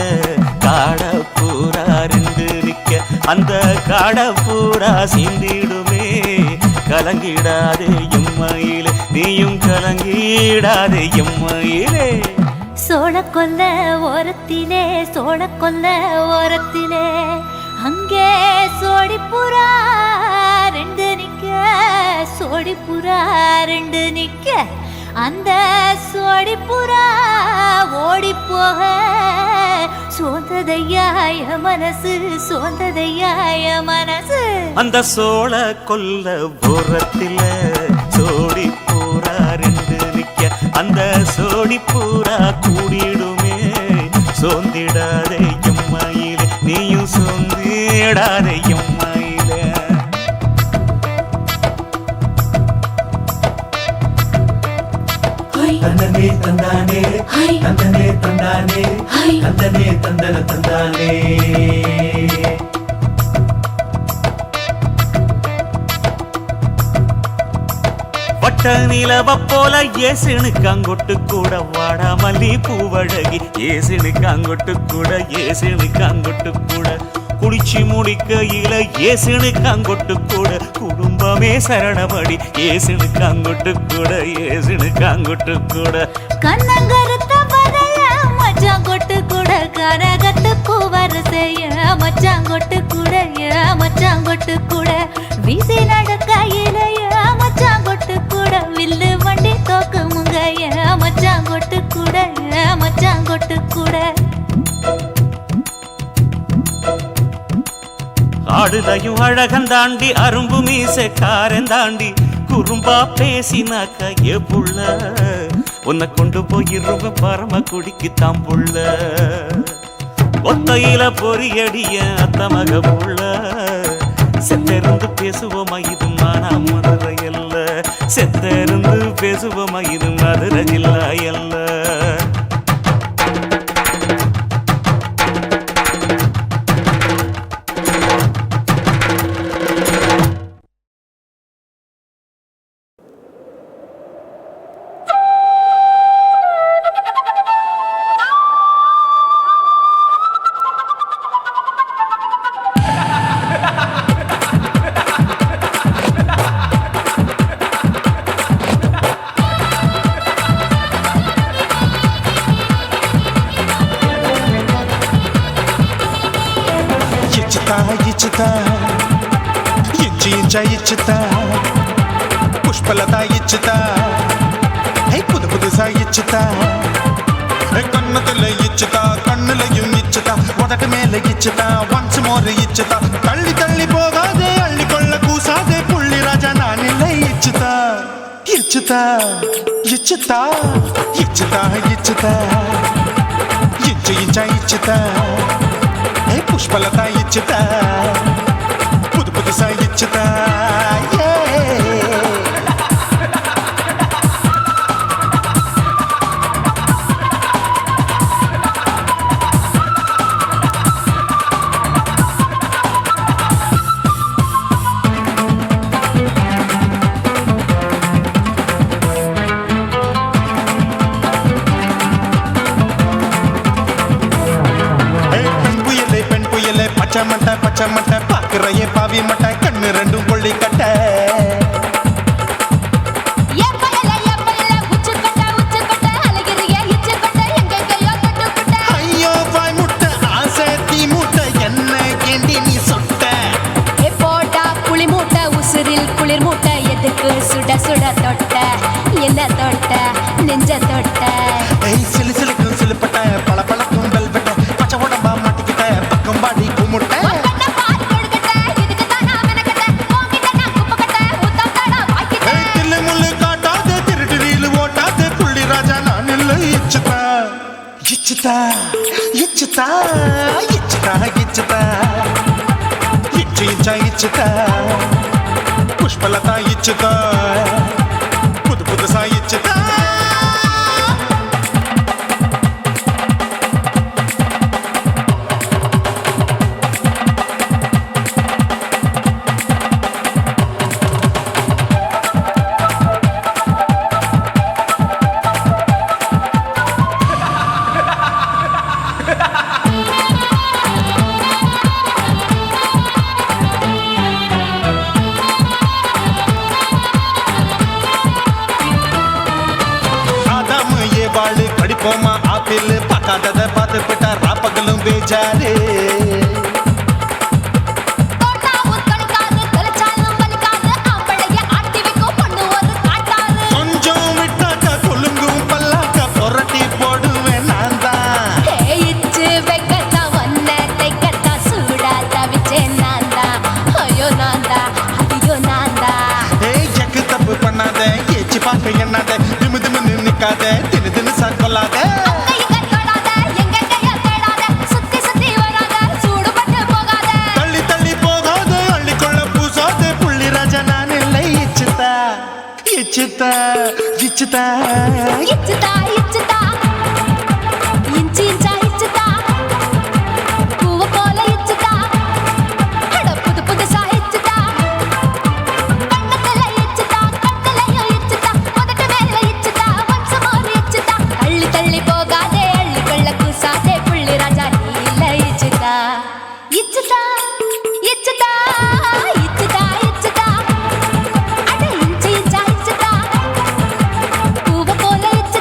காடப்பூரா 2 நிக்க அந்த காடப்பூரா சிந்திடுமே கலங்கிடாதே எம்மையிலே நீயும் கலங்கிடாதே எம்மையிலே சோழ கொல்ல ஓரத்திலே சோழ கொல்ல ஓரத்திலே அங்கே சோடிப்புறா 2 நிக்க சோடிப்புறா 2 நிக்க அந்த சோடிப்புறா ஓடி போக சோந்ததையா என் மனசு சோந்ததையா என் மனசு அந்த சோழ கொல்ல போரத்தில சோடி பூரா 2 நிக்க அந்த சோடி பூரா கூடிடுமே சோந்திடாதே எம்மையிலே நீயும் சோந்திடாதே எம்மையிலே தந்தனே தந்தானே தந்தனே தந்தானே தந்தனே தந்தன தந்தானே வட்ட நிலவ போல ஏசினுக்கு அங்கொட்டு கூட வாடாமல்லி பூவழகி ஏசினுக்கு அங்கொட்டு கூட ஏசினுக்கு அங்கொட்டு கூட குளிச்சு முடிக்கையில ஏசினுக்கு அங்கொட்டு கூட குடும்பமே சரணமடி ஏசினுக்கு அங்கொட்டு கூட ஏசினுக்கு அங்கொட்டு கூட கண்ணங்கருத்த வரைய மச்சாங்கொட்டு கூட கரகத்து பூவரசைய மச்சாங்கொட்டு கூட மச்சாங்கொட்டு கூட வீசி நடக்கையில மச்சாங்கொட்டு கூட வில்லு வண்டி தோக்குமுங்க மச்சாங்கொட்டு கூட மச்சாங்கொட்டு கூட ஆடுதையும் அழகன் தாண்டி அரும்பு மீசக்காரன் தாண்டி குறும்பா பேசினாக்க ஏ புள்ள உன்னை கொண்டு போயிருவ பரம குடிக்கு தாம்புள்ள ஒத்தையில பொறியடிய அத்தமக புள்ள செத்தருந்து பேசுவோமா இது மானா மதுரை அல்ல, செத்தருந்து பேசுவோமா இது மதுரை ஜில்லா அல்ல. ఇచ్చుతా ఇచ్చి ఇంచ ఇచ్చుతా పుష్పలత ఇచ్చుతా புது புதுசா இச்சுதா கண்ணத்துல இச்சுதா கண்ணுலையும் இச்சுதா உதட்டு மேல இச்சுதா ஒன்ஸ் மோர் இச்சுதா தள்ளி தள்ளி போகாதே அள்ளி கொள்ள கூசாதே புள்ளி ராஜா நான் இல்லை இச்சுதா இச்சுதா இச்சுதா இச்சுதா இச்சுதா இச்சு இஞ்சா இச்சுதா புஷ்பலதா இச்சுதா புது புதுசா இச்சுதா பச்சை மட்டை பாக்குறையே பாவி மட்டை கண்ணு ரெண்டும் கொள்ளி கட்ட ஐயோ பாய் முட்டை ஆசை தீ மூட்டை என்ன கேண்டி நீ சொட்ட போட்டா புளி மூட்டை உசுரில் குளிர் மூட்டை எதுக்கு சுட சுட தொட்ட என்ன தொட்ட நெஞ்ச தொட்ட சிலு சிலுக்கும் சிலுப்பட்ட பல பழக்கும் வெல்வெட்ட பச்சை உடம்பா மாட்டிக்கிட்ட பக்கம் பாடி குமுட்ட இச்சுதா இச்சுதா இச்சுதா இச்சுதா இச்சு இச்சா இச்சுதா புஷ்பலதா இச்சுதா புது புதுசா இச்சுதா படிப்போமா ஆப்பிள் பார்க்காதத பார்த்து விட்டா ராப்பகலும் பேஜாரு கொஞ்சம் விட்டாக்க கொலுங்கும் பல்லாக்க புரட்டி போடுவேன் நான் தான் இச்சு வைக்கத்தான் ஒன்ன தைக்கத்தான் சூடா தவிச்சேன் நான் தான் ஐயோ நான் தான் ஐயோ நான் தான் எக்கு தப்பு பண்ணாத ஏச்சு பார்க்க எண்ணாத திமு திமுன்னு நிக்காத தினு தினு கொள்ளாத தள்ளி தள்ளி போகாத அள்ளி கொள்ள பூசாத புள்ளி ராஜா நான் இல்லை இச்சுதா இச்சுதா இச்சுதா இச்சுதா இச்சுதா இஞ்சி இஞ்சா இச்சுதா பூவ போல இச்சுதா அட புது புதுசா இச்சுதா கண்ணத்துல இச்சுதா கண்ணுலயும் இச்சுதா உதட்டு மேல இச்சுதா ஒன்ஸ் மோர் இச்சுதா அள்ளி தள்ளி போகாதே அள்ளி கொள்ள கூசாதே புள்ளி ராஜா நீ இல்ல இச்சுதா இச்சுதா இச்சுதா இச்சுதா இச்சுதா அட இஞ்சி இஞ்சா இச்சுதா பூவ போல இச்சுதா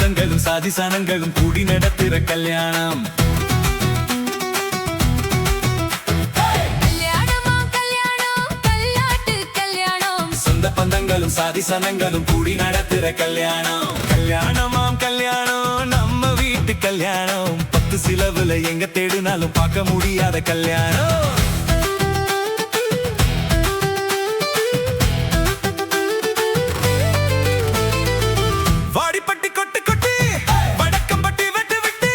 பந்தங்களும் சாதி சனங்களும் கூடி நடத்துற கல்யாணம். கல்யாணமா கல்யாணம் கல்லாட்டு கல்யாணம். சொந்த பந்தங்களும் சாதி சனங்களும் கூடி நடத்துற கல்யாணம். கல்யாணமாம் கல்யாணம் நம்ம வீட்டு கல்யாணம். 10 சிலவுல எங்க தேடினாலும் பார்க்க முடியாத கல்யாணம். வாடிப்பட்டி கொட்டு கொட்டி வடக்கம்பட்டி வெட்டு விட்டு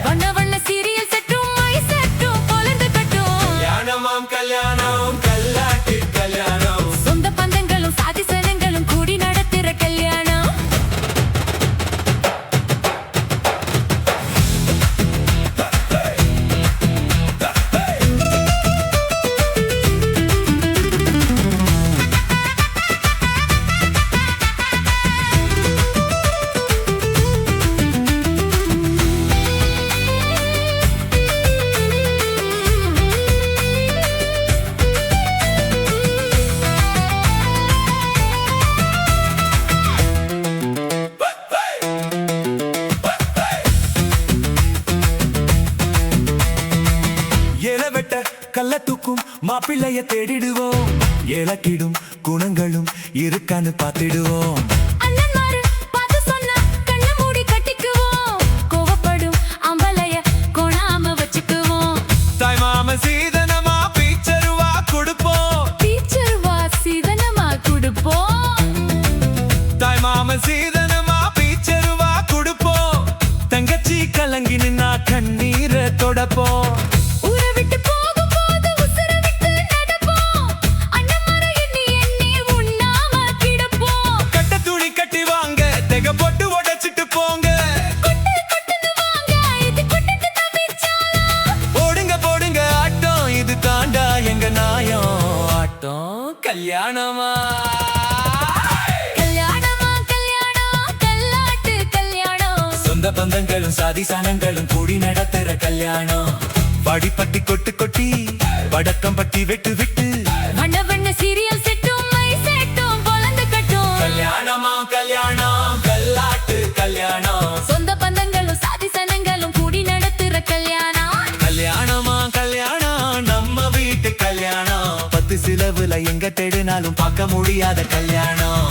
வண்ண வண்ண சீரியல் செட்டும் மை செட்டும் பொலந்து கட்டும். கல்யாணமாம் கல்யாணம் கல்லாட்டு கல்யாணம். சொந்த பந்தங்களும் சாதி சனங்களும் கூடி நடத்துற கல்யாணம். ஏலவெட்ட கள்ள தூக்கும் மாப்பிள்ளைய தேடிடுவோம். ஏலக்கிடும் குணங்களும் இருக்கான்னு பார்த்திடுவோம். அண்ணன்மாரு பார்த்து சொன்னா கண்ணை மூடி கட்டிக்குவோம். கோவப்படும் அம்பலைய கோணாம வச்சுக்குவோம். தாய் மாம சீதனமா பீச்சருவா கொடுப்போம். டீச்சர் வாசிதனமா கொடுப்போம். தாய் மாம சீதனமா பீச்சருவா கொடுப்போம். தங்கச்சி கலங்கி நின்னா கண்ணீரை தொடப்போம். ஊரை விட்டு போகும்போது உசுரை விட்டு நடப்போம். அண்ணன்மாரை எண்ணி எண்ணி உண்ணாம கிடப்போம். கட்ட துணி கட்டி வாங்க தெக போட்டு உடைச்சிட்டு போங்க. கொட்டு கொட்டுன்னு வாங்க இது கொட்டுட்டு தவிச்சாலாம். போடுங்க போடுங்க ஆட்டம் இது தாண்டா எங்க நாயம். ஆட்டம் கல்யாணமா கல்யாணமா கல்யாணம் கல்லாட்டு கல்யாணம். சொந்த பந்தங்களும் சாதி சனங்களும் கூடி நடத்துற கல்யாணம். வாடிப்பட்டி கொட்டு கொட்டி வடக்கம்பட்டி வெட்டு விட்டு வண்ண வண்ண சீரியல் செட்டும் மை செட்டும் பொலந்து கட்டும். கல்யாணமா கல்யாணம் கல்லாட்டு கல்யாணம். சொந்த பந்தங்களும் சாதி சனங்களும் கூடி நடத்துற கல்யாணம். கல்யாணமா கல்யாணம் நம்ம வீட்டு கல்யாணம். 10 சிலவுல எங்க தேடினாலும் பார்க்க முடியாத கல்யாணம்.